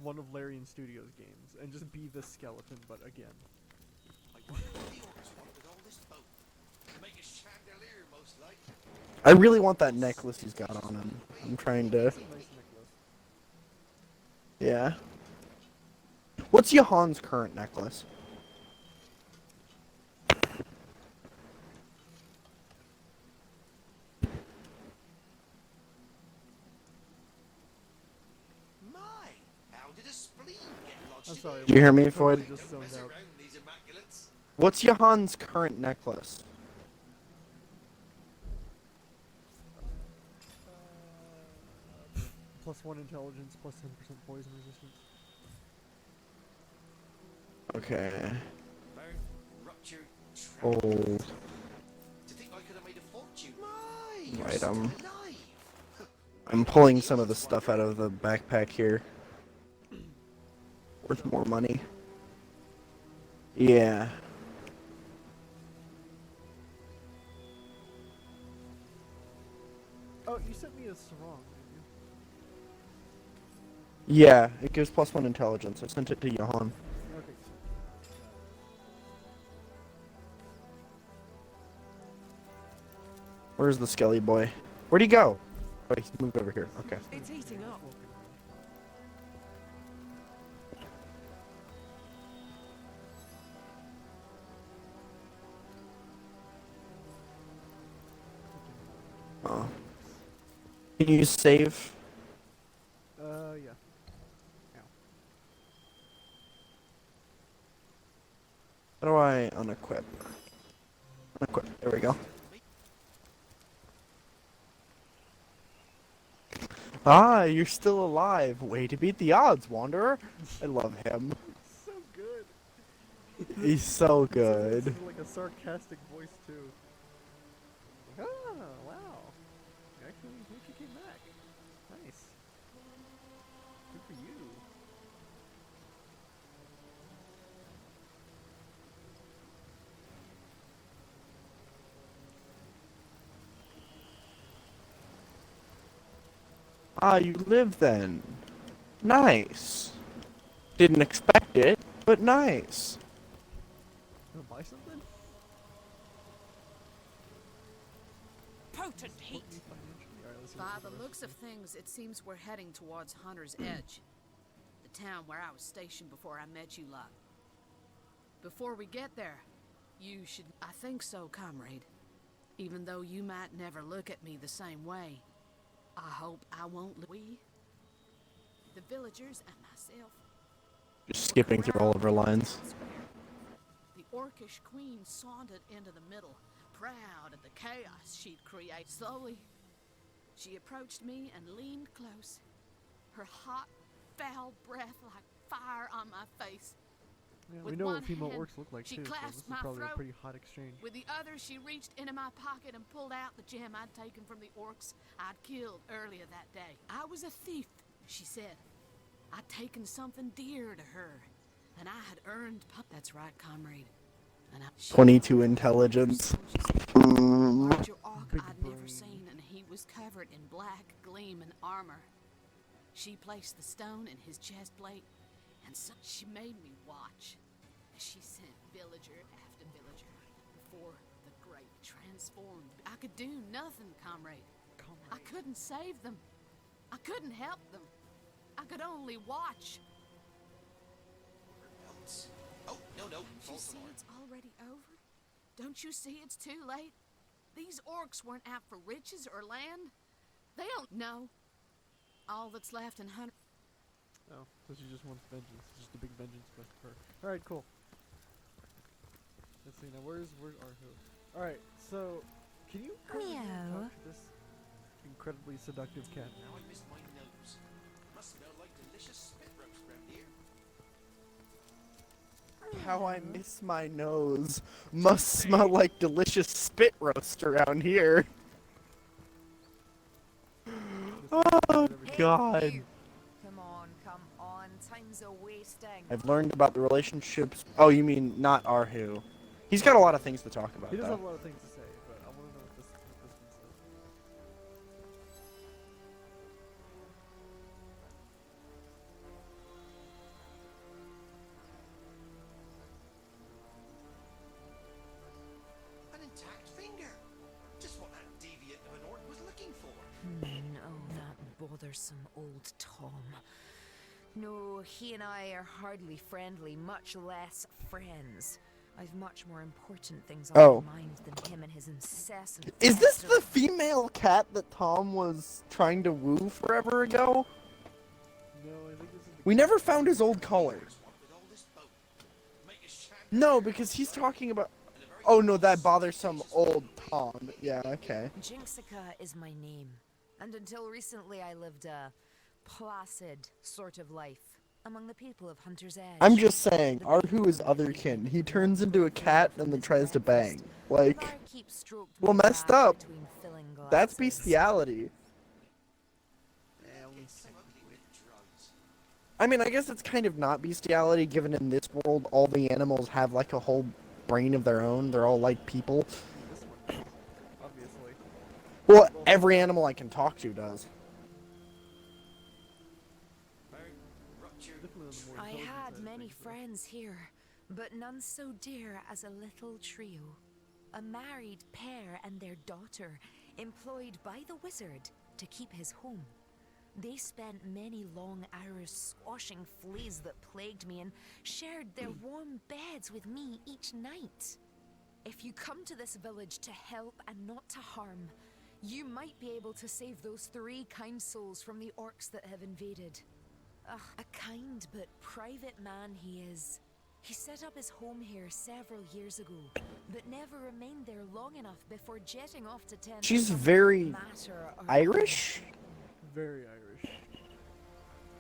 one of Larian Studios games and just be the skeleton, but again. I really want that necklace he's got on him. I'm trying to... It's a nice necklace. Yeah. What's Johan's current necklace? My, how did a spleen get lodged I'm sorry. Did you hear me, totally Floyd? just zoned out. these immaculates? What's Johan's current necklace? +1 intelligence, +10% poison resistance. Okay. Ruptured Old. To think I could have made a fortune. My, Right, still alive. I'm pulling some of the stuff out of the backpack here. Worth more money. Yeah. Oh, you sent me a sarong, didn't Yeah, it gives +1 intelligence. I sent it to Johan. you? Okay. Where's the skelly boy? Where'd he go? Oh, he's moved over here. Okay. It's heating up. Oh. Can you save? Yeah. How do I unequip? Unequip. There we go. Ah, you're still alive. Way to beat the odds, Wanderer. I love him. So good. He's so It's good. like a sarcastic voice too. Like, oh, wow. You actually came back. Nice. Good for you. Ah, you live then. Nice. Didn't expect it, but nice. Wanna buy something? Potent heat. Alright, let's see By what the rest looks of is. things, it seems we're heading towards Hunter's Edge, the town where I was stationed before I met you lot. Before we get there, you should... I think so, comrade. Even though you might never look at me the same way, I hope I won't... We, the villagers and myself... Just skipping through all of her lines. The orcish queen sauntered into the middle, proud of the chaos she'd create. Slowly, she approached me and leaned close, her hot, foul breath like fire on my face. Yeah, we With know one what female hand, orcs look like she too, so clasped this is my probably a throat. pretty hot exchange. With the other, she reached into my pocket and pulled out the gem I'd taken from the orcs I'd killed earlier that day. I was a thief, she said. I'd taken something dear to her, and I had earned... That's right, comrade. And 22 intelligence. larger orc I'd never seen, and he was covered in black, gleaming armor. She placed the stone in his chest plate, and so she made me watch. She sent villager after villager before the great transformed. I could do nothing, comrade. I couldn't save them. I couldn't help them. I could only watch. Oh, no, Don't you false see alarm. it's already over? Don't you see it's too late? These orcs weren't out for riches or land. They don't know. All that's left in Hunter... Oh, so she just wants vengeance. Just a big vengeance quest for her. Alright, cool. Let's see, now where's Arho? Alright, so, can you currently talk to this incredibly seductive cat? Now I missed my nose. Must smell like delicious spit roast around here. How I miss my nose. Must smell like delicious spit roast around here. Oh, God. Come on, time's a sting. I've learned about the relationships. Oh, you mean not Arhu? He's got a lot of things to talk about, He does though. have a lot of things to say, but I want to know what this one says. An intact finger. Just what that deviant of an orc was looking for. Oh, that bothersome old Tom. No, he and I are hardly friendly, much less friends. I've much more important things on my mind than him and his incessant... Is this the female cat that Tom was trying to woo forever ago? No, I think this is We never found his old color. No, because he's talking about... Oh no, that bothersome old Tom. Yeah, okay. Jinxica is my name. And until recently I lived a placid sort of life among the people of Hunter's Edge. I'm just saying, Arhu is otherkin. He turns into a cat and then tries to bang. Like, well, messed up. That's bestiality. I mean, I guess it's kind of not bestiality, given in this world all the animals have like a whole brain of their own. They're all like people. obviously. Well, every animal I can talk to does. I had many friends here, but none so dear as a little trio. A married pair and their daughter, employed by the wizard to keep his home. They spent many long hours squashing fleas that plagued me and shared their warm beds with me each night. If you come to this village to help and not to harm, you might be able to save those 3 kind souls from the orcs that have invaded. A kind but private man he is. He set up his home here several years ago, but never remained there long enough before jetting off to tend She's to very Irish? Very Irish.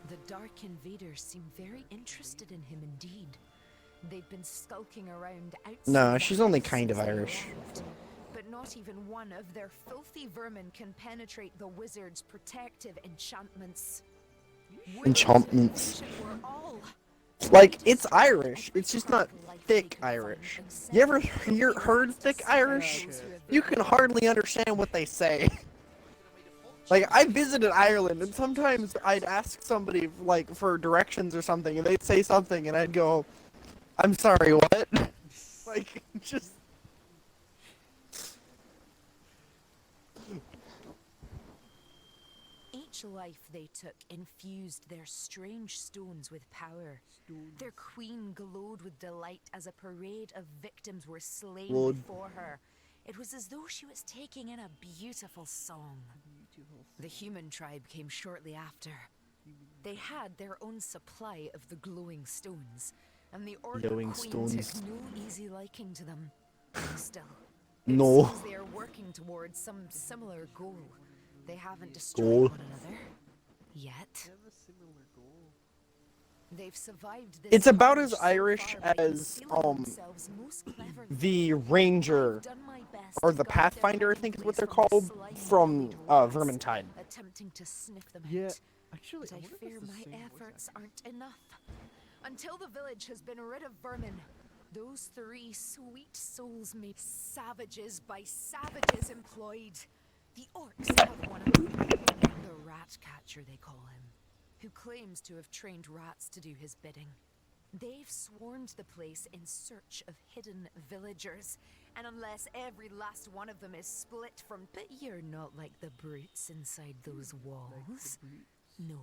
The Dark Invaders seem very interested in him indeed. They've been skulking around outside. No, the she's only house kind of since they Irish. arrived. But not even one of their filthy vermin can penetrate the wizard's protective enchantments. Enchantments. We're all Like, it's Irish. It's just not thick Irish. You ever heard thick Irish? You can hardly understand what they say. Like, I visited Ireland, and sometimes I'd ask somebody, like, for directions or something, and they'd say something, and I'd go, I'm sorry, what? Like, just... Each life they took infused their strange stones with power. Their queen glowed with delight as a parade of victims were slain before her. It was as though she was taking in a beautiful song. The human tribe came shortly after. They had their own supply of the glowing stones, and the orc queen took no easy liking to them. Still, it seems they are working towards some similar goal. They haven't destroyed one another yet. They've survived this. It's about as Irish as, the Ranger, or the Pathfinder, I think is what they're called, from, Vermintide. Attempting to sniff them Yeah, out. actually, But I fear my efforts aren't enough. Until the village has been rid of vermin, those 3 sweet souls may savages by savages employed. The orcs have one of them. The rat catcher, they call him, who claims to have trained rats to do his bidding. They've swarmed the place in search of hidden villagers, and unless every last one of them is split from... But you're not like the brutes inside those walls. No.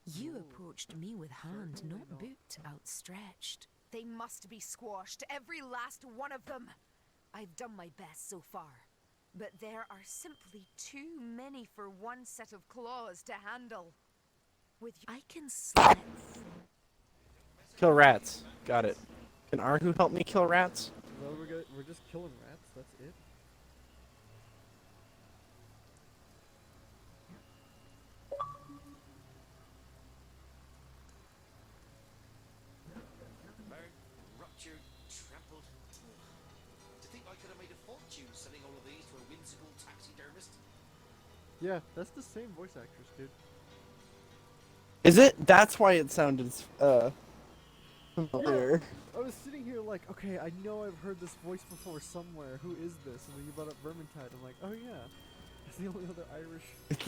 You approached me with hand, not boot outstretched. They must be squashed, every last one of them. I've done my best so far. But there are simply too many for one set of claws to handle. With I can slit. Kill rats. Got it. Can Arhu help me kill rats? Well, we're just killing rats. That's it. Ruptured, trampled. To think I could have made a fortune selling all of these to a whimsical taxidermist. Yeah, that's the same voice actress, dude. Is it? That's why it sounded, familiar. I was sitting here like, okay, I know I've heard this voice before somewhere. Who is this? And then you brought up Vermintide. I'm like, oh yeah, it's the only other Irish. It's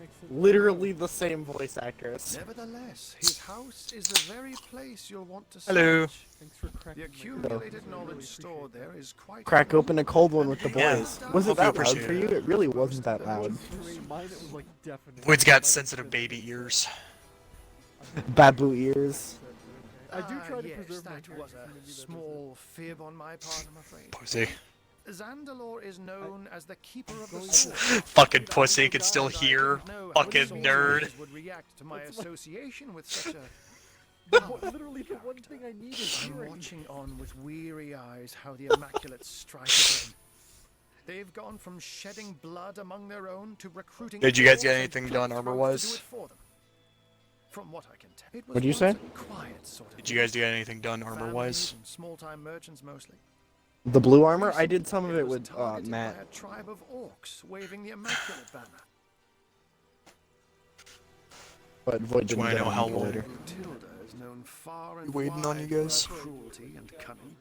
accent literally the same voice actress. Nevertheless, his house is the very place you'll want to Hello. search. Thanks for cracking The my accumulated code. knowledge stored there is quite Crack open a cold one with the Yeah. boys. Was Hope it you that loud appreciate for it. you? It really wasn't that loud. For me, mine it was like deafening. Void's got Mine sensitive was baby ears. Babu ears. I do try to yes, preserve my that was community a that does small fib on my part, I'm afraid. Pussy. Zandalore is known as the keeper of the going sword. Fucking pussy can still hear. I didn't know how Fucking the nerd. soldiers would react to my association with such a Literally, the one thing I need is I'm hearing. watching on with weary eyes how the Immaculates strike again. They've gone from shedding blood among their own to recruiting. Did you guys get dwarves and anything done cutthroats armor-wise? to do it for them. From what I can tell, it was What'd you once say? a quiet sort of Did you guys do anything done families armor-wise? and small-time merchants mostly. The blue armor? I did some of it was with targeted Matt. by a tribe of orcs waving the Immaculate banner. But Void didn't wanna get know it how until long- later. Tilda is known far and You waiting on you wide for guys? her cruelty and cunning.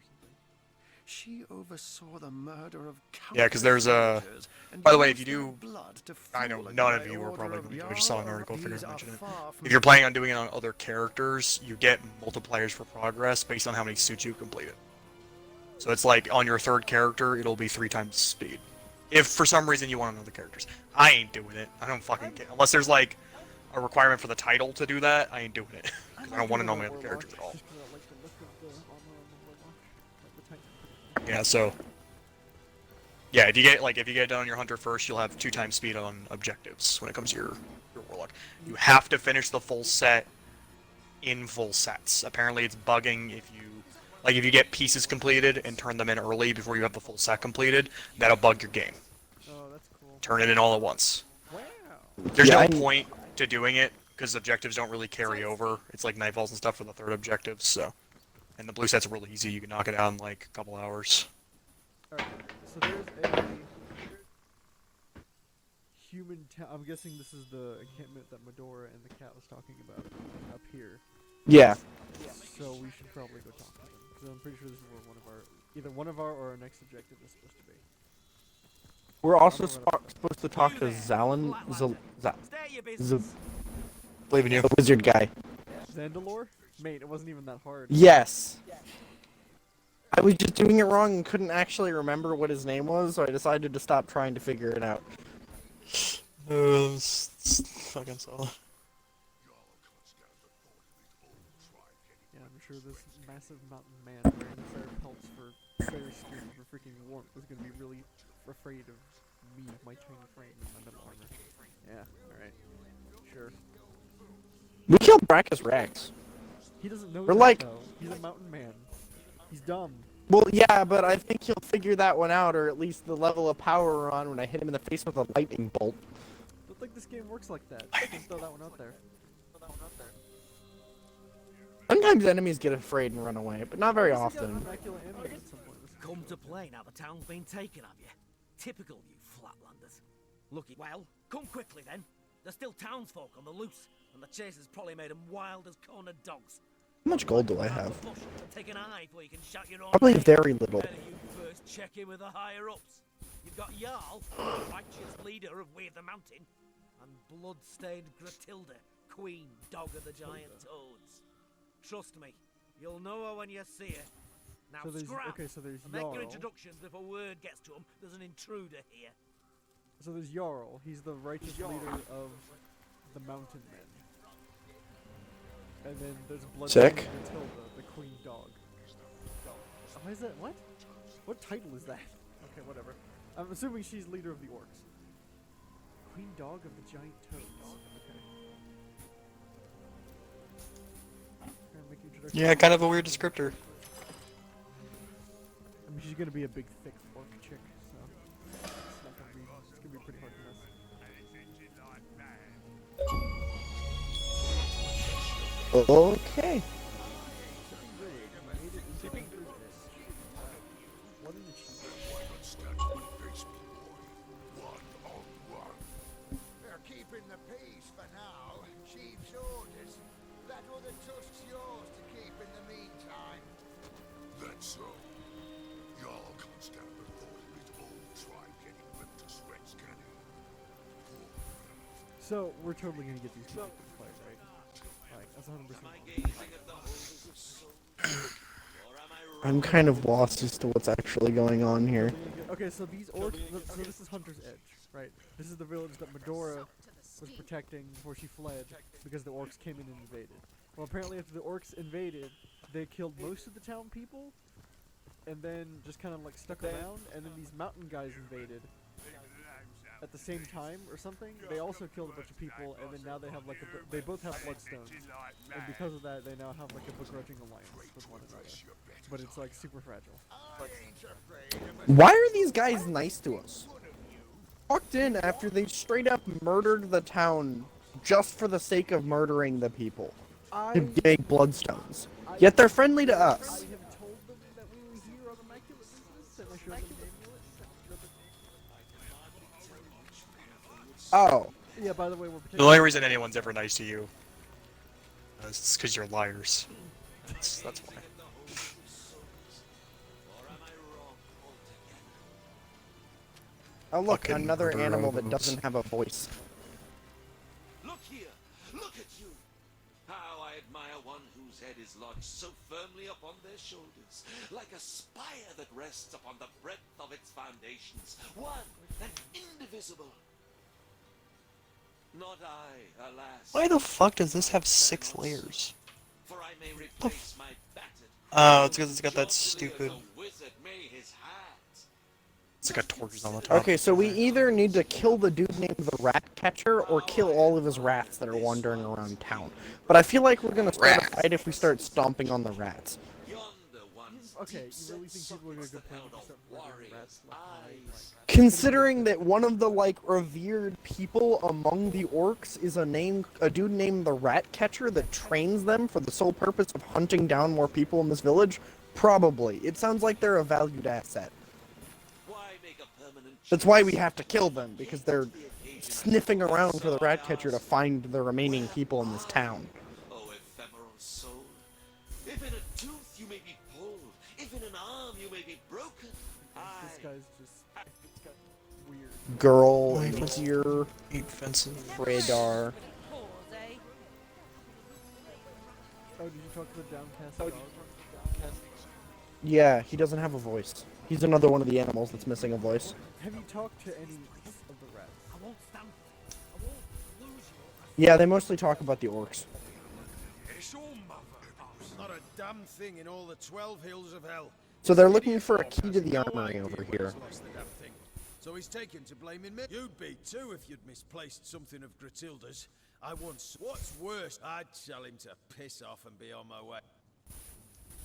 She oversaw the murder of Yeah, 'cause there's a. countless villagers and By the way, if used you their do, blood to I know fuel none a of you are order probably of going to. I just saw an Jarl. article, figured These I'd are mention it. far from If you're planning on doing it on other characters, you get multipliers for progress based on how many suits you completed. So it's like on your third character, it'll be 3 times speed. If for some reason you want on other characters, I ain't doing it. I don't fucking care unless there's like a requirement for the title to do that. I ain't doing it because I don't want to know my other characters at all. Yeah, so yeah, if you get it done on your hunter first, you'll have 2 times speed on objectives when it comes to your warlock. You have to finish the full set in full sets. Apparently, it's bugging if you get pieces completed and turn them in early before you have the full set completed. That'll bug your game. Oh, that's cool. Turn it in all at once. Wow. There's Yeah, no point to doing it because objectives don't really carry over. It's like nightfalls and stuff for the third objective. So, and the blue set's really easy. You can knock it out in like a couple hours. Alright, so there's a human I'm guessing this is the encampment that Medora and the cat was talking about up here. Yeah. So we should probably go talk to them. Because I'm pretty sure this is where either one of our or our next objective is supposed to be. We're also supposed to talk to Zalin, Believe in you. the wizard guy. Zandalore? Mate, it wasn't even that hard. Yes. I was just doing it wrong and couldn't actually remember what his name was, so I decided to stop trying to figure it out. It's fucking solid. Yeah, I'm sure this massive mountain man wearing fire pelts for fire skin for freaking warmth is gonna be really afraid of me, my tiny frame, and my metal armor. Yeah, alright. Sure. We killed Brachus Rex. He doesn't know We're that, like- though. He's a mountain man. He's dumb. Well, yeah, but I think he'll figure that one out, or at least the level of power we're on when I hit him in the face with a lightning bolt. Don't think this game works like that. Just throw that one out there. Sometimes enemies get afraid and run away, but not very often. Come to play now the town's been taken of you. Typical you flatlanders. Lucky. Well, come quickly then. There's still townsfolk on the loose, and the chase has probably made them wild as cornered dogs. How much gold do I have? Take an eye before you can shout your own Probably name. very little. Better you first check in with the higher ups. You've got Jarl, righteous leader of We of the Mountain, and blood-stained Gratilda, queen dog of the giant toads. Trust me, you'll know her when you see her. Now So there's- scrap okay, so there's and make your Jarl. introductions before word gets to them. There's an intruder here. So there's Jarl. He's the righteous leader of the mountain men. And then there's Sick. Bloodstained Matilda, the queen dog. Why is that? What? What title is that? Okay, whatever. I'm assuming she's leader of the orcs. Queen dog of the giant toads. Okay. Gonna make introduction. Yeah, kind of a weird descriptor. I mean, she's gonna be a big, thick orc chick, so it's not gonna be. It's gonna be pretty hard to miss. Okay. What an achievement. They're keeping the peace for now. Chief's orders. That other tusk's yours to keep in the meantime. That's so. Jarl can't stand the thought of his own tribe getting ripped to shreds, can he? So we're totally gonna get these people to play, right? Like that's 100%. I'm kind of lost as to what's actually going on here. Okay, so these orcs. So this is Hunter's Edge, right? This is the village that Medora was protecting before she fled because the orcs came in and invaded. Well, apparently after the orcs invaded, they killed most of the town people, and then just kind of like stuck around. And then these mountain guys invaded at the same time or something. They also killed a bunch of people, and then now they have like they both have bloodstones, and because of that, they now have like a begrudging alliance with one another. But it's like super fragile. Why are these guys nice to us? Walked in after they straight up murdered the town just for the sake of murdering the people to get bloodstones. Yet they're friendly to us. I have told them that we were here on immaculate business, and I showed them the amulet. Oh. Yeah, by the way, we're The only reason anyone's ever nice to you is because you're liars. That's why. Oh look, Fucking another animal that murderers. doesn't have a voice. Look here! Look at you! How I admire one whose head is lodged so firmly upon their shoulders, like a spire that rests upon the breadth of its foundations, one and indivisible. Not I, alas. Why the fuck does this have 6 layers? For I may replace my battered. Oh, it's because it's got that stupid. Wizard may his hat. It's like a torches on the top. Okay, so we either need to kill the dude named the Rat Catcher or kill all of his rats that are wandering around town. But I feel like we're gonna start a fight if we start stomping on the rats. Okay, you really think people are gonna go play with the rats left and right? Considering that one of the like revered people among the orcs is a dude named the Rat Catcher that trains them for the sole purpose of hunting down more people in this village, probably. It sounds like they're a valued asset. That's why we have to kill them, because they're sniffing around for the Rat Catcher to find the remaining people in this town. Oh, ephemeral soul. If in a tooth you may be pulled, if in an arm you may be broken. This guy's just weird. Girl, ear, offensive radar. Oh, did you talk to the downcast dog? Yeah, he doesn't have a voice. He's another one of the animals that's missing a voice. Have you talked to any of the rats? Yeah, they mostly talk about the orcs. It's not a damn thing in all the 12 hills of hell. So they're looking for a key to the armory over here. So he's taken to blaming me. You'd be too if you'd misplaced something of Gratilda's. I once. What's worse, I'd tell him to piss off and be on my way.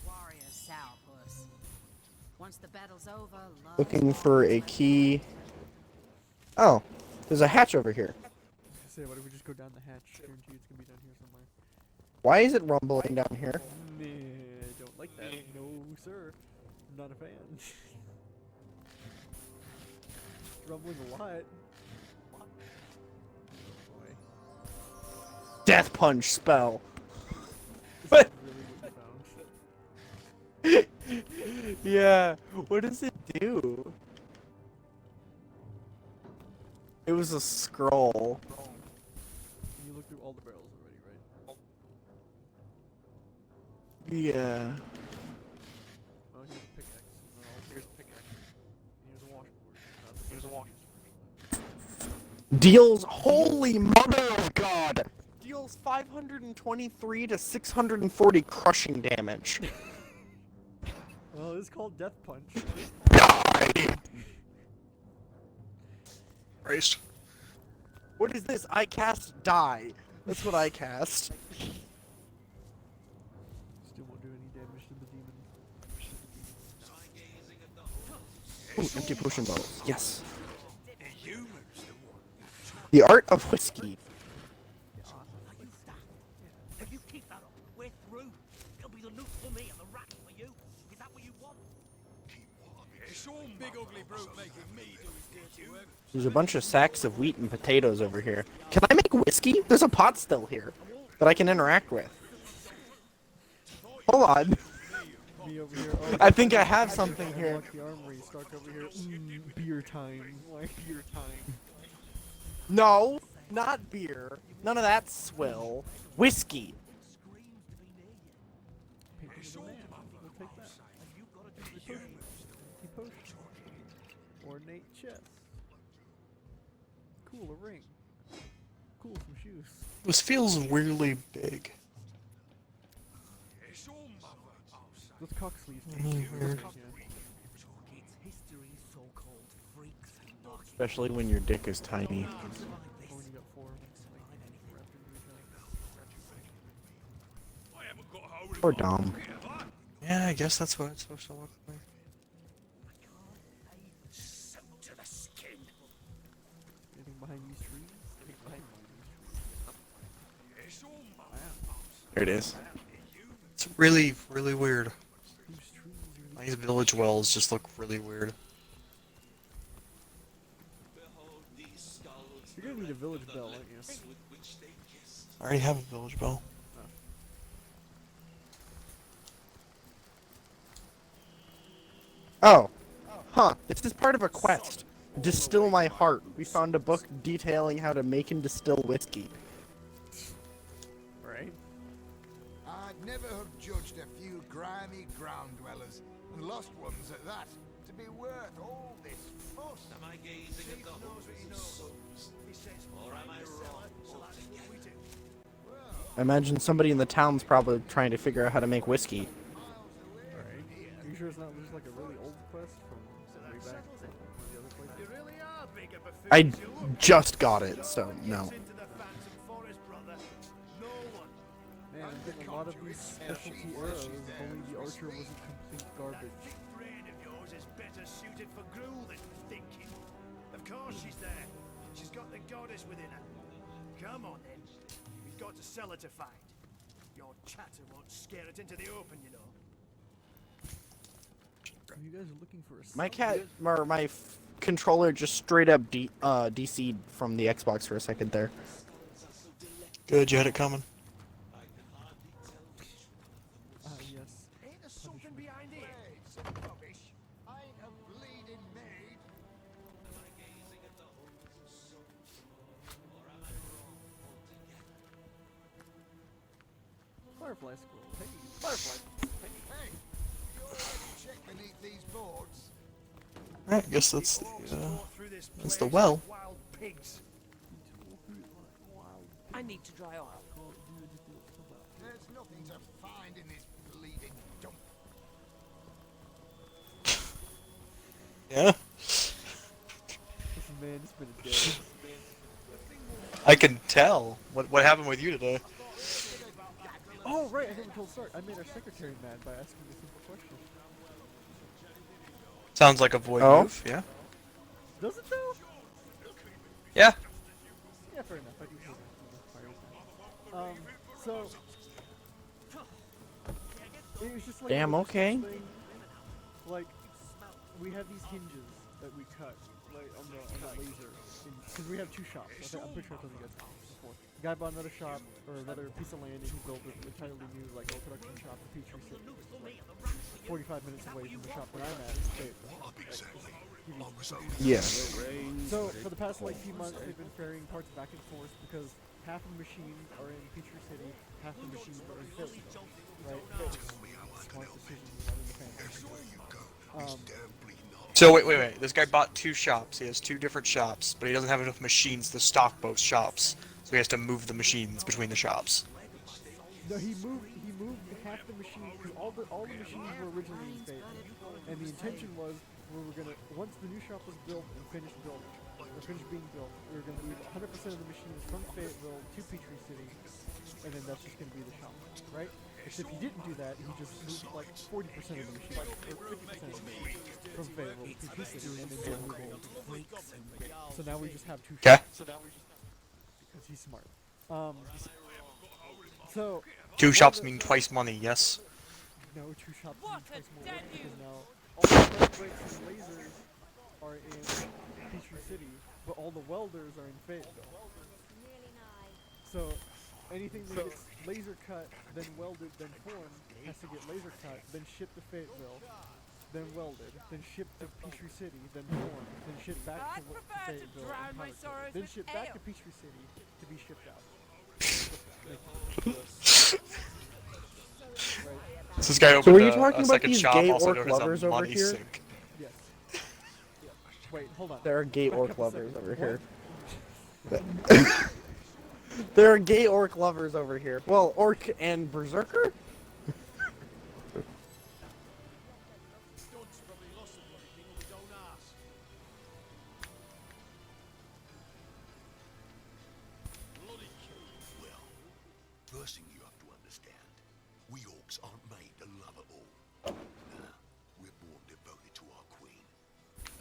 Warrior sourpuss. Once the battle's over, Looking for a key. Oh, there's a hatch over here. Say, what if we just go down the hatch? Guarantee it's gonna be down here somewhere. Why is it rumbling down here? Nah, I don't like that. No, sir. I'm not a fan. It's rumbling a lot. Death punch spell. What? Yeah, what does it do? It was a scroll. You looked through all the barrels already, right? Yeah. Oh, here's a pickaxe. No, here's a pickaxe. Here's a washboard. Here's a washboard. Deals, holy mother of God! Deals 523 to 640 crushing damage. Well, it's called Death Punch. Die! Christ. What is this? I cast die. That's what I cast. Still won't do any damage to the demon. Ooh, empty potion bottles. Yes. The art of whiskey. If you keep that up, we're through. It'll be the loot for me and the rat for you. Is that what you want? It's all big ugly brute making me do his dirty work. There's a bunch of sacks of wheat and potatoes over here. Can I make whiskey? There's a pot still here that I can interact with. Hold on. Me over here. Oh, I think I have something here. Unlock the armory. Stark over here. Beer time. Like beer time. No, not beer. None of that swill. Whiskey. Painting of the man. We'll take that. Potion. Ornate chest. Cool, a ring. Cool, some shoes. This feels weirdly big. Those cock sleeves. Weird. Especially when your dick is tiny. Or dumb. Yeah, I guess that's what it's supposed to look like. To the skin. Anything behind these trees? There it is. It's really, really weird. These village wells just look really weird. You're gonna need a village bell, aren't you? I already have a village bell. Oh. Huh. This is part of a quest. Distill my heart. We found a book detailing how to make and distill whiskey. Right? I'd never have judged a few grimy ground dwellers, and lost ones at that, to be worth all this fuss. Am I gazing at the holes in souls? Or am I wrong altogether? I imagine somebody in the town's probably trying to figure out how to make whiskey. Alright. Are you sure it's not just like a really old quest from way back from one of the other places? You really are big of a fool. I just got it, so no. Man, I'm getting a lot of these specialty arrows, if only the archer wasn't complete garbage. Brain of yours is better suited for gruel than thinking. Of course she's there. She's got the goddess within her. Come on then. We've got to sell her to fight. Your chatter won't scare it into the open, you know. You guys are looking for a My controller just straight up DC'd from the Xbox for a second there. Good, you had it coming. Yes. Ain't there something behind here? Some rubbish. I ain't a bleeding maid. Am I gazing at the holes in souls? Or am I wrong altogether? Firefly scroll. Hey, Firefly. Hey, you already checked beneath these boards? Alright, I guess that's the well. Wild pigs. I need to dry off. There's nothing to find in this bleeding dump. Yeah. This man has been a day. I can tell. What happened with you today? Oh, right, I never told Stark. I made our secretary mad by asking a simple question. Sounds like a void move, yeah. Does it though? Yeah. Yeah, fair enough. I do feel that. So it was just like Damn, a okay. thing, like we have these hinges that we cut like on the laser because we have two shops. I'm pretty sure I told you guys before. The guy bought another shop or another piece of land and he built an entirely new like oil production shop in Petrie City, like 45 minutes away from the shop that I'm at. Yeah. So for the past like few months, they've been ferrying parts back and forth because half of the machines are in Petrie City, half the machines are in Philly. Right? Smart decisions by the family. So wait. This guy bought two shops. He has two different shops, but he doesn't have enough machines to stock both shops. So he has to move the machines between the shops. No, he moved half the machines because all the machines were originally in Fayetteville, and the intention was we were gonna once the new shop was built and finished being built, we were gonna move 100% of the machines from Fayetteville to Petrie City, and then that's just gonna be the shop, right? Except he didn't do that. He just moved like 40% of the machines, or 50% of the machines from Fayetteville to Petrie City, and then didn't move all. So now we just have two shops. Because he's smart. So Two shops mean twice money, yes? No, two shops mean twice more work because now all the plate breaks and lasers are in Petrie City, but all the welders are in Fayetteville. So, anything that gets laser cut, then welded, then formed, has to get laser cut, then shipped to Fayetteville, then welded, then shipped to Peachtree City, then formed, then shipped back to Fayetteville, and powder coated, then shipped back to Peachtree City to be shipped out. So this guy So opened were you talking a about second these shop, gay also orc known as a lovers over money here? sink. Yes. Wait, hold on. There are gay Back orc up a lovers second. over What? here. There are gay orc lovers over here. Well, orc and berserker? First thing you have to understand, we orcs aren't made to love it all. Nah, we're born devoted to our queen,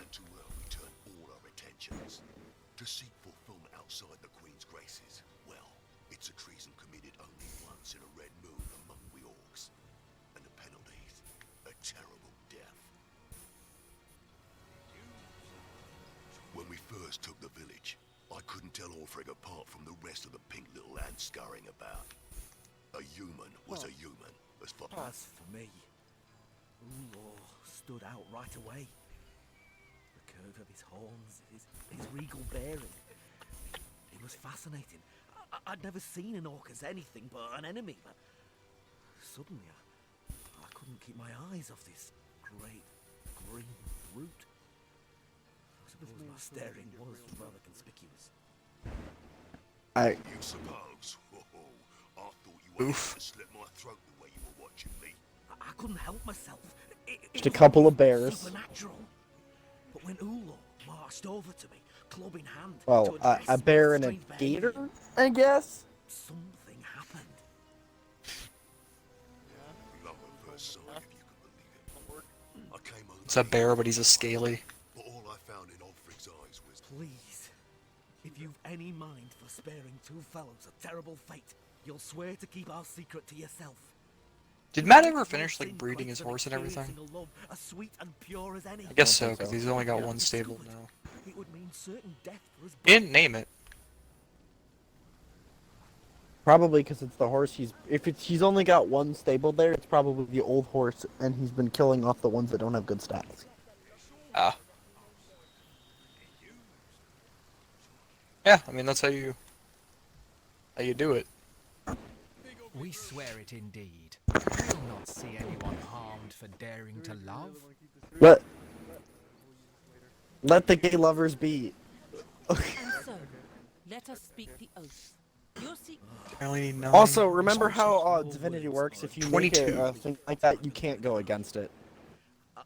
and to her we turn all our attentions. To seek fulfillment outside the queen's graces, well, it's a treason committed only once in a red moon among we orcs. And the penalty's a terrible death. When we first took the village, I couldn't tell Orfreg apart from the rest of the pink little ants scurrying about. A human was a human, as far As for me, Ulor stood out right away. The curve of his horns, his regal bearing. He was fascinating. I'd never seen an orc as anything but an enemy, but suddenly I couldn't keep my eyes off this great green brute. I suppose my staring was rather conspicuous. You suppose? I thought you were to slit my throat the way you were watching me. I couldn't help myself. Just a couple of bears. Supernatural. But when Ulor marched over to me, club in hand, Well, to address a me bear with and a strange gator, behaviour, I guess? something happened. Love at first sight, if you can believe it. I came over It's a bear, but he's a scaly. but all I found in Ulfric's eyes was... Please, if you've any mind for sparing two fellows a terrible fate, you'll swear to keep our secret to yourself. Did Matt ever finish like breeding his horse and everything? Experiencing a love as sweet and pure as any. I guess so, because he's only got one stable now. It would mean certain death for us He didn't name it. Probably because it's the horse he's only got one stable there, it's probably the old horse, and he's been killing off the ones that don't have good stats. Ah. Yeah, I mean that's how you do it. We swear it indeed. We will not see anyone harmed for daring to love. Let the gay lovers be. And so, let us speak the oath. Your secret. Also, remember how Divinity works? If you make 22. a thing like that, you can't go against it.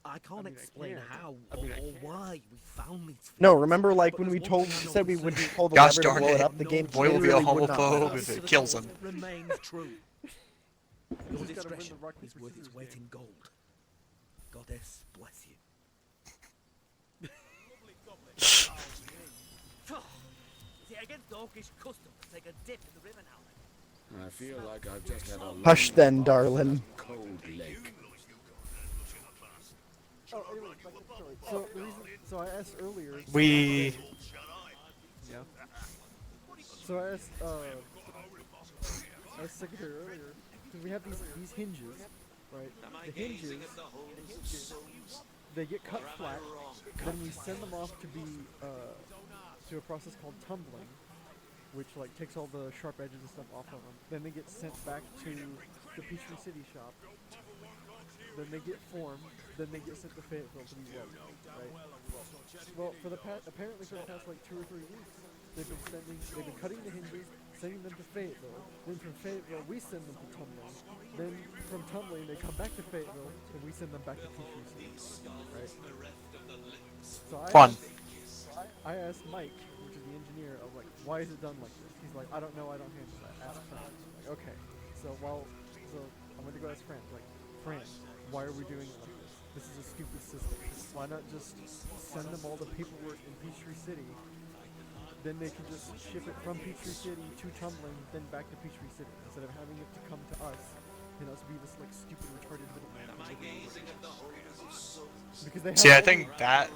I can't explain how or why we found these. No, remember like when we said we would pull the Gosh lever to darn blow it it. up, the game Boy will be a literally would not let homophobe us. if it kills him. Remains true. Your discretion is worth its weight in gold. Goddess bless you. Is it against Orcish custom to take a dip in the river now? I feel like I've just had a long Hush then, darling. cold lake. Oh, anyway, back to the story. So the reason, so I asked earlier. Yeah. So I asked secretary earlier because we have these hinges, right? The hinges, they get cut flat. Then we send them off to be to a process called tumbling, which like takes all the sharp edges and stuff off of them. Then they get sent back to the Peachtree City shop. Then they get formed. Then they get sent to Fayetteville to be welded, right? Well, apparently for the past like 2 or 3 weeks, they've been cutting the hinges, sending them to Fayetteville. Then from Fayetteville, we send them to tumbling. Then from tumbling, they come back to Fayetteville, and we send them back to Peachtree City, right? So I asked Mike, which is the engineer, I was like, why is it done like this? He's like, I don't know, I don't handle that. Ask Fran. Like, okay. So I'm going to go ask Fran. Like, Fran, why are we doing it like this? This is a stupid system. Why not just send them all the paperwork in Peachtree City? Then they can just ship it from Peachtree City to Tumbling, then back to Peachtree City, instead of having it to come to us and us be this like stupid retarded middleman. Because they See, I think that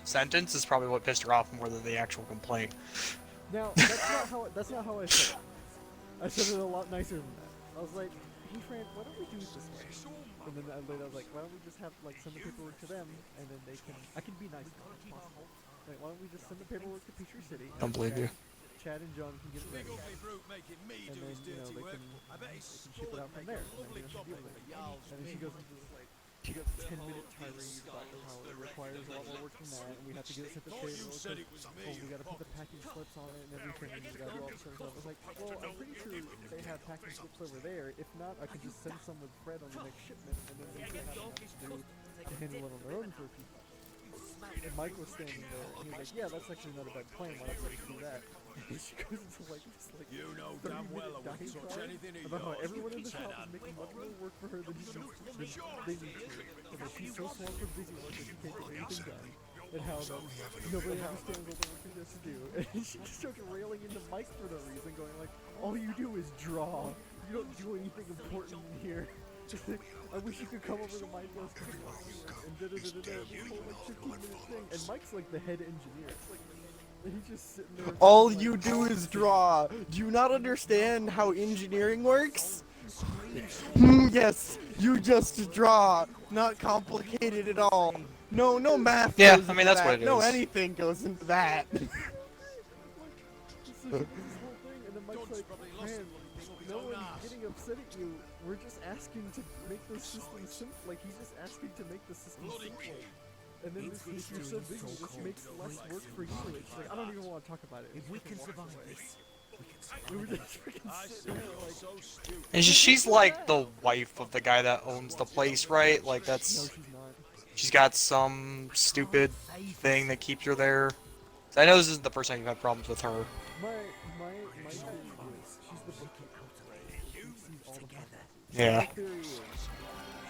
sentence is probably what pissed her off more than the actual complaint. Now, that's not how I said it. I said it a lot nicer than that. I was like, hey Fran, why don't we do it this way? And then later I was like, why don't we just have like send the paperwork to them, and then they can. I can be nice now if possible. Like, why don't we just send the paperwork to Petrie City? Don't believe you. Chad and John can get it ready, and then they can ship it out from there. And then she deal with it. And then she goes into this like. She got 10-minute tirade about how it requires a lot more work than that, and we have to get it sent to payroll. We gotta put the packing slips on it and everything, and we gotta do all this sort of stuff. I was like, well, I'm pretty sure they have packing slips over there. If not, I can just send some with Fred on the next shipment, and then they can have enough to handle it on their own for a few bucks. And Mike was standing there, and he was like, yeah, that's actually not a bad plan. Why don't we do that? And she goes into like this like 30-minute diatribe about how everyone in the shop is making much more work for her than they need to, and that she's so swamped with busy work that she can't get anything done, and how nobody understands all the work she has to do. And she just starts railing into Mike for no reason, going like, all you do is draw. You don't do anything important in here. I wish you could come over to my desk and da-da-da-da-da, this whole like 15-minute thing. And Mike's like the head engineer. And he's just sitting there. All you do is draw. Do you not understand how engineering works? Yes, you just draw. Not complicated at all. No math. Yeah, goes I mean, into that's that. what it No, is. anything goes into that. This whole thing, and then Mike's like, man, no one's getting upset at you. We're just asking to make the system simple. Like, he's just asking to make the system simpler. And then if you're so busy, this makes less work for you. It's like, I don't even want to talk about it. If we can survive this, we were just freaking sitting there like... And she's like the wife of the guy that owns the place, right? Like that's. No, she's not. She's got some stupid thing that keeps her there. I know this isn't the first time you've had problems with her. My theory is, she's the bookkeeper. She sees all the money. Yeah. My theory is,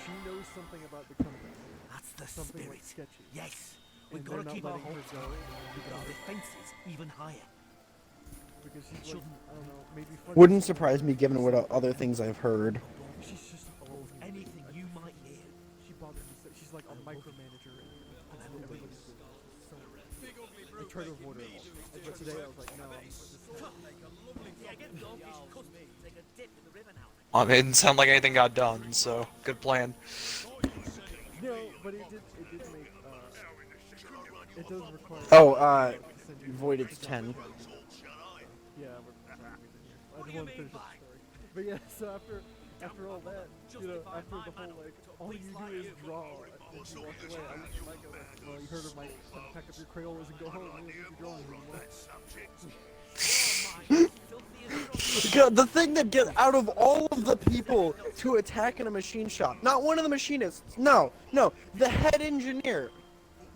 she knows something about the company. That's the something spirit. like sketchy. Yes, And we've they're got to not keep our letting her hopes go up. because Our defenses even higher. Because she's like, I don't know, maybe Fred Wouldn't surprise me given what other things I've heard. She's just always anything you might hear. She bothers me so. She's like a micromanager and everybody's doing it. So I try to avoid her at all. But today I was like, no, I'm just Well, it didn't sound like anything got done, so good plan. no, but it did make it does require. Oh, voided 10. Yeah, I just want to finish up the story. But yeah, so after all that, you know, after the whole like, all you do is draw, and she walked away, I looked at Mike and I went, well, you heard her, Mike, time to pack up your Crayolas and go home, you don't need your drawing anymore. The thing that gets out of all of the people to attack in a machine shop, not one of the machinists, no, the head engineer.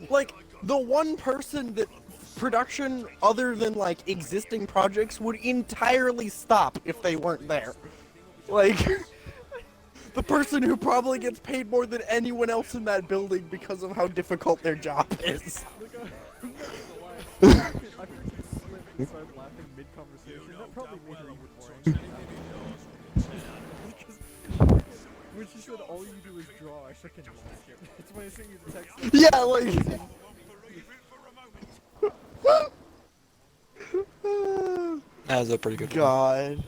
Like, the one person that production other than like existing projects would entirely stop if they weren't there. Like, the person who probably gets paid more than anyone else in that building because of how difficult their job is. I freaking slipped and started laughing mid-conversation. That probably made her even more angry. Because when she said all you do is draw, I freaking lost it. It's when I sent you the text. Like, Yeah, like... That was a pretty good God.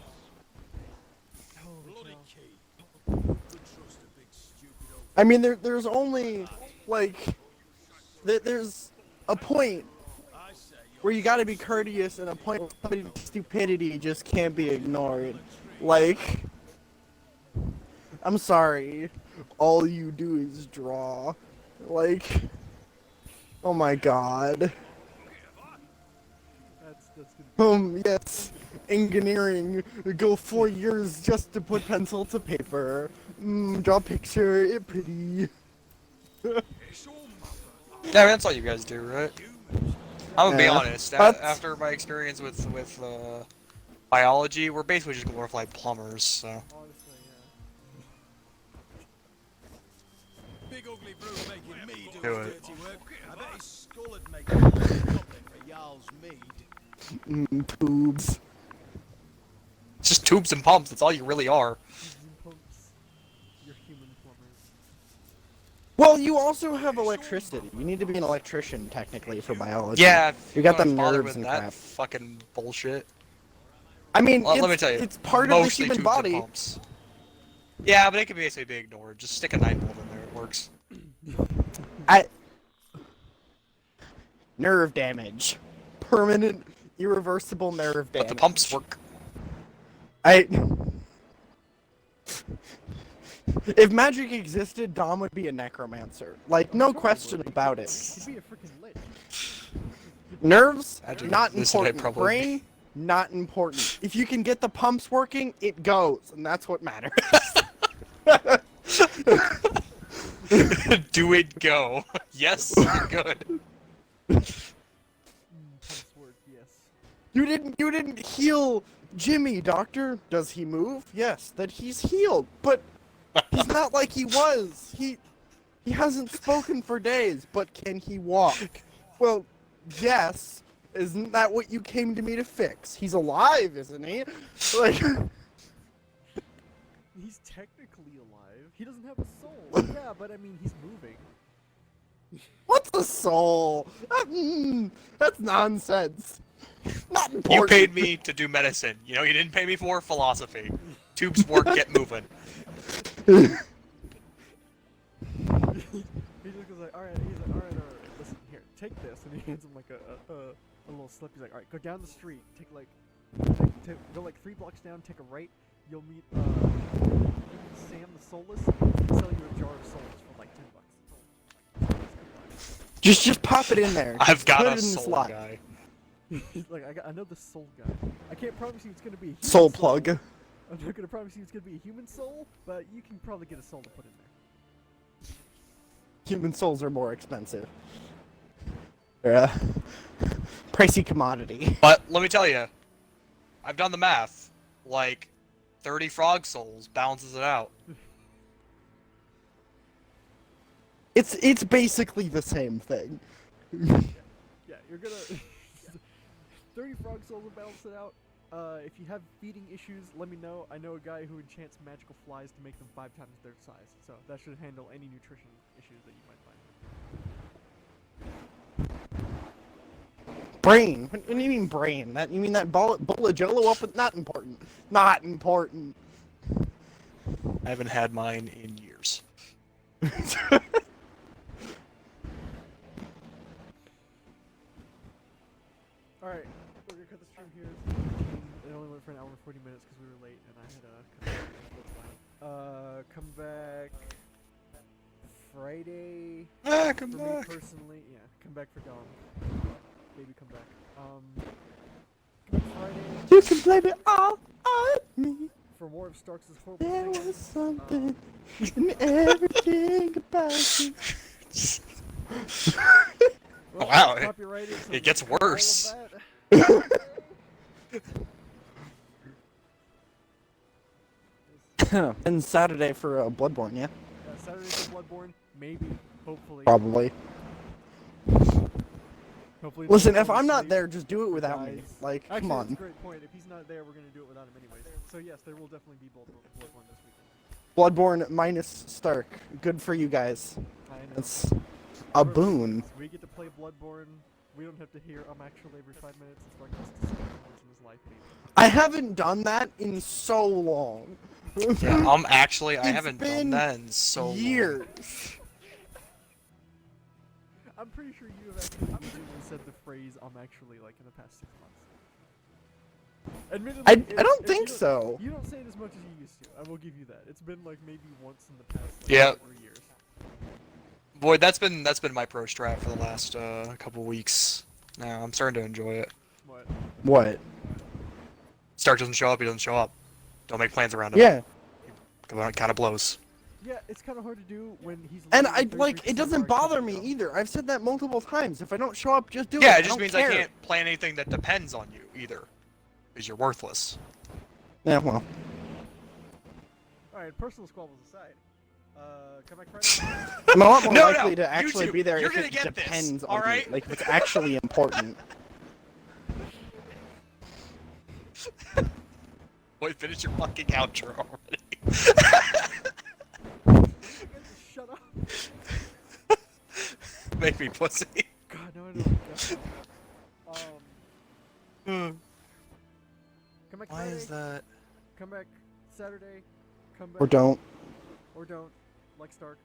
I mean, there's only, like, there's a point where you gotta be courteous and a point where somebody's stupidity just can't be ignored. Like, I'm sorry, all you do is draw. Like, oh my god. Yes, engineering, go 4 years just to put pencil to paper. Draw picture, it pretty. Yeah, I mean, that's all you guys do, right? I'm gonna be honest. After my experience with biology, we're basically just glorified plumbers. So. Big ugly brew making me do Do his it. dirty work. I bet his skull would make a goblin for Jarl's mead. Tubes. It's just tubes and pumps. That's all you really are. You're human plumbers. Well, you also have electricity. You need to be an electrician, technically, for biology. Yeah, You got the don't bother nerves with and that crap. fucking bullshit. I mean, Let me tell you, it's part of the mostly human tubes body. and pumps. Yeah, but it can basically be ignored. Just stick a 9-volt in there, it works. Nerve damage. Permanent, irreversible nerve damage. But the pumps work. If magic existed, Dom would be a necromancer. Like, no question about it. He'd be a freaking lich. Nerves, Magic not existed, I'd important. probably Brain, not important. If you can get the pumps working, it goes, and that's what matters. Do it go. Yes, good. Pumps work, yes. You didn't heal Jimmy, Doctor. Does he move? Yes, that he's healed, but he's not like he was. He hasn't spoken for days, but can he walk? Well, yes. Isn't that what you came to me to fix? He's alive, isn't he? Like, he's technically alive. He doesn't have a soul. Yeah, but I mean, he's moving. what's a soul? That's nonsense. Not You important. paid me to do medicine. You know, you didn't pay me for philosophy. Tubes work, get moving. He just goes like, alright, listen, here, take this, and he hands him like a little slip. He's like, alright, go down the street, go like 3 blocks down, take a right, you'll meet, Sam the Soulless, he'll sell you a jar of souls for like $10. Just pop it in there. I've Just got put a it in the soul slot. guy. He's like, I know the soul guy. I can't promise you it's gonna be a human Soul plug. I'm not gonna promise you it's gonna be a human soul, but you can probably get a soul to put in there. Human souls are more expensive. They're a pricey commodity. But let me tell you, I've done the math. Like, 30 frog souls balances it out. It's basically the same thing. Yeah, you're gonna 30 frog souls will balance it out. If you have feeding issues, let me know. I know a guy who enchants magical flies to make them 5 times their size, so that should handle any nutrition issues that you might find. Brain? What do you mean brain? You mean that bowl of Jello up? Not important. Not important. I haven't had mine in years. Alright, we're gonna cut the stream here. It only went for an hour and 40 minutes because we were late and I had come back Friday. Come for back. Me personally, yeah, come back for Dom. Baby, come back. Come back Friday. You can blame it all on me. For more of Starks' horrible There things. was something in everything about you. Well, Wow, copyrighted, so it gets all of worse. that. And Saturday for Bloodborne, yeah? Saturday for Bloodborne, maybe, hopefully. Probably. Hopefully Listen, don't if fall I'm not asleep, there, just do it without me. dies. Like, Actually, come that's a on. great point. If he's not there, we're gonna do it without him anyways. So yes, there will definitely be Bloodborne this weekend. Bloodborne minus Stark. Good for you guys. I know. It's a boon. We get to play Bloodborne. We don't have to hear actually every 5 minutes. It's like this to spend once in his life. Maybe. I haven't done that in so long. Yeah, I haven't done been that in so long. years. I'm pretty sure you have actually legitimately said the phrase actually like in the past 6 months. Admittedly, I don't think so. You don't say it as much as you used to. I will give you that. It's been like maybe once in the past like, Yeah. 4 years. Boy, that's been my pro strat for the last couple weeks. Now I'm starting to enjoy it. What? Stark doesn't show up, he doesn't show up. Don't make plans around him. Yeah. It kind of blows. Yeah, it's kind of hard to do when he's. And literally 33% it doesn't already bother covered me up. either. I've said that multiple times. If I don't show up, just do it. Yeah, I it just don't means care. I can't plan anything that depends on you either, because you're worthless. Yeah, well. Alright, personal squabbles aside. Come back Friday. I'm a lot more No, likely to you actually two, be there you're if gonna it get this, depends on alright? me. Like, if it's actually important. Boy, finish your fucking outro already. Shut up. Make me pussy. God, no, I don't. Come back Why Friday. is that? Come back Saturday. Come back. Or don't. Or don't. Like Stark.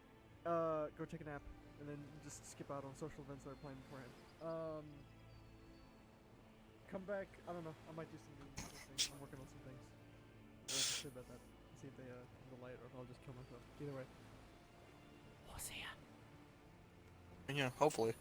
Go take a nap, and then just skip out on social events that are planned beforehand. Come back. I don't know. I might do some things. I'm working on some things. We'll see about that. See if they come to light, or if I'll just kill myself. Either way. What's here? Yeah, hopefully.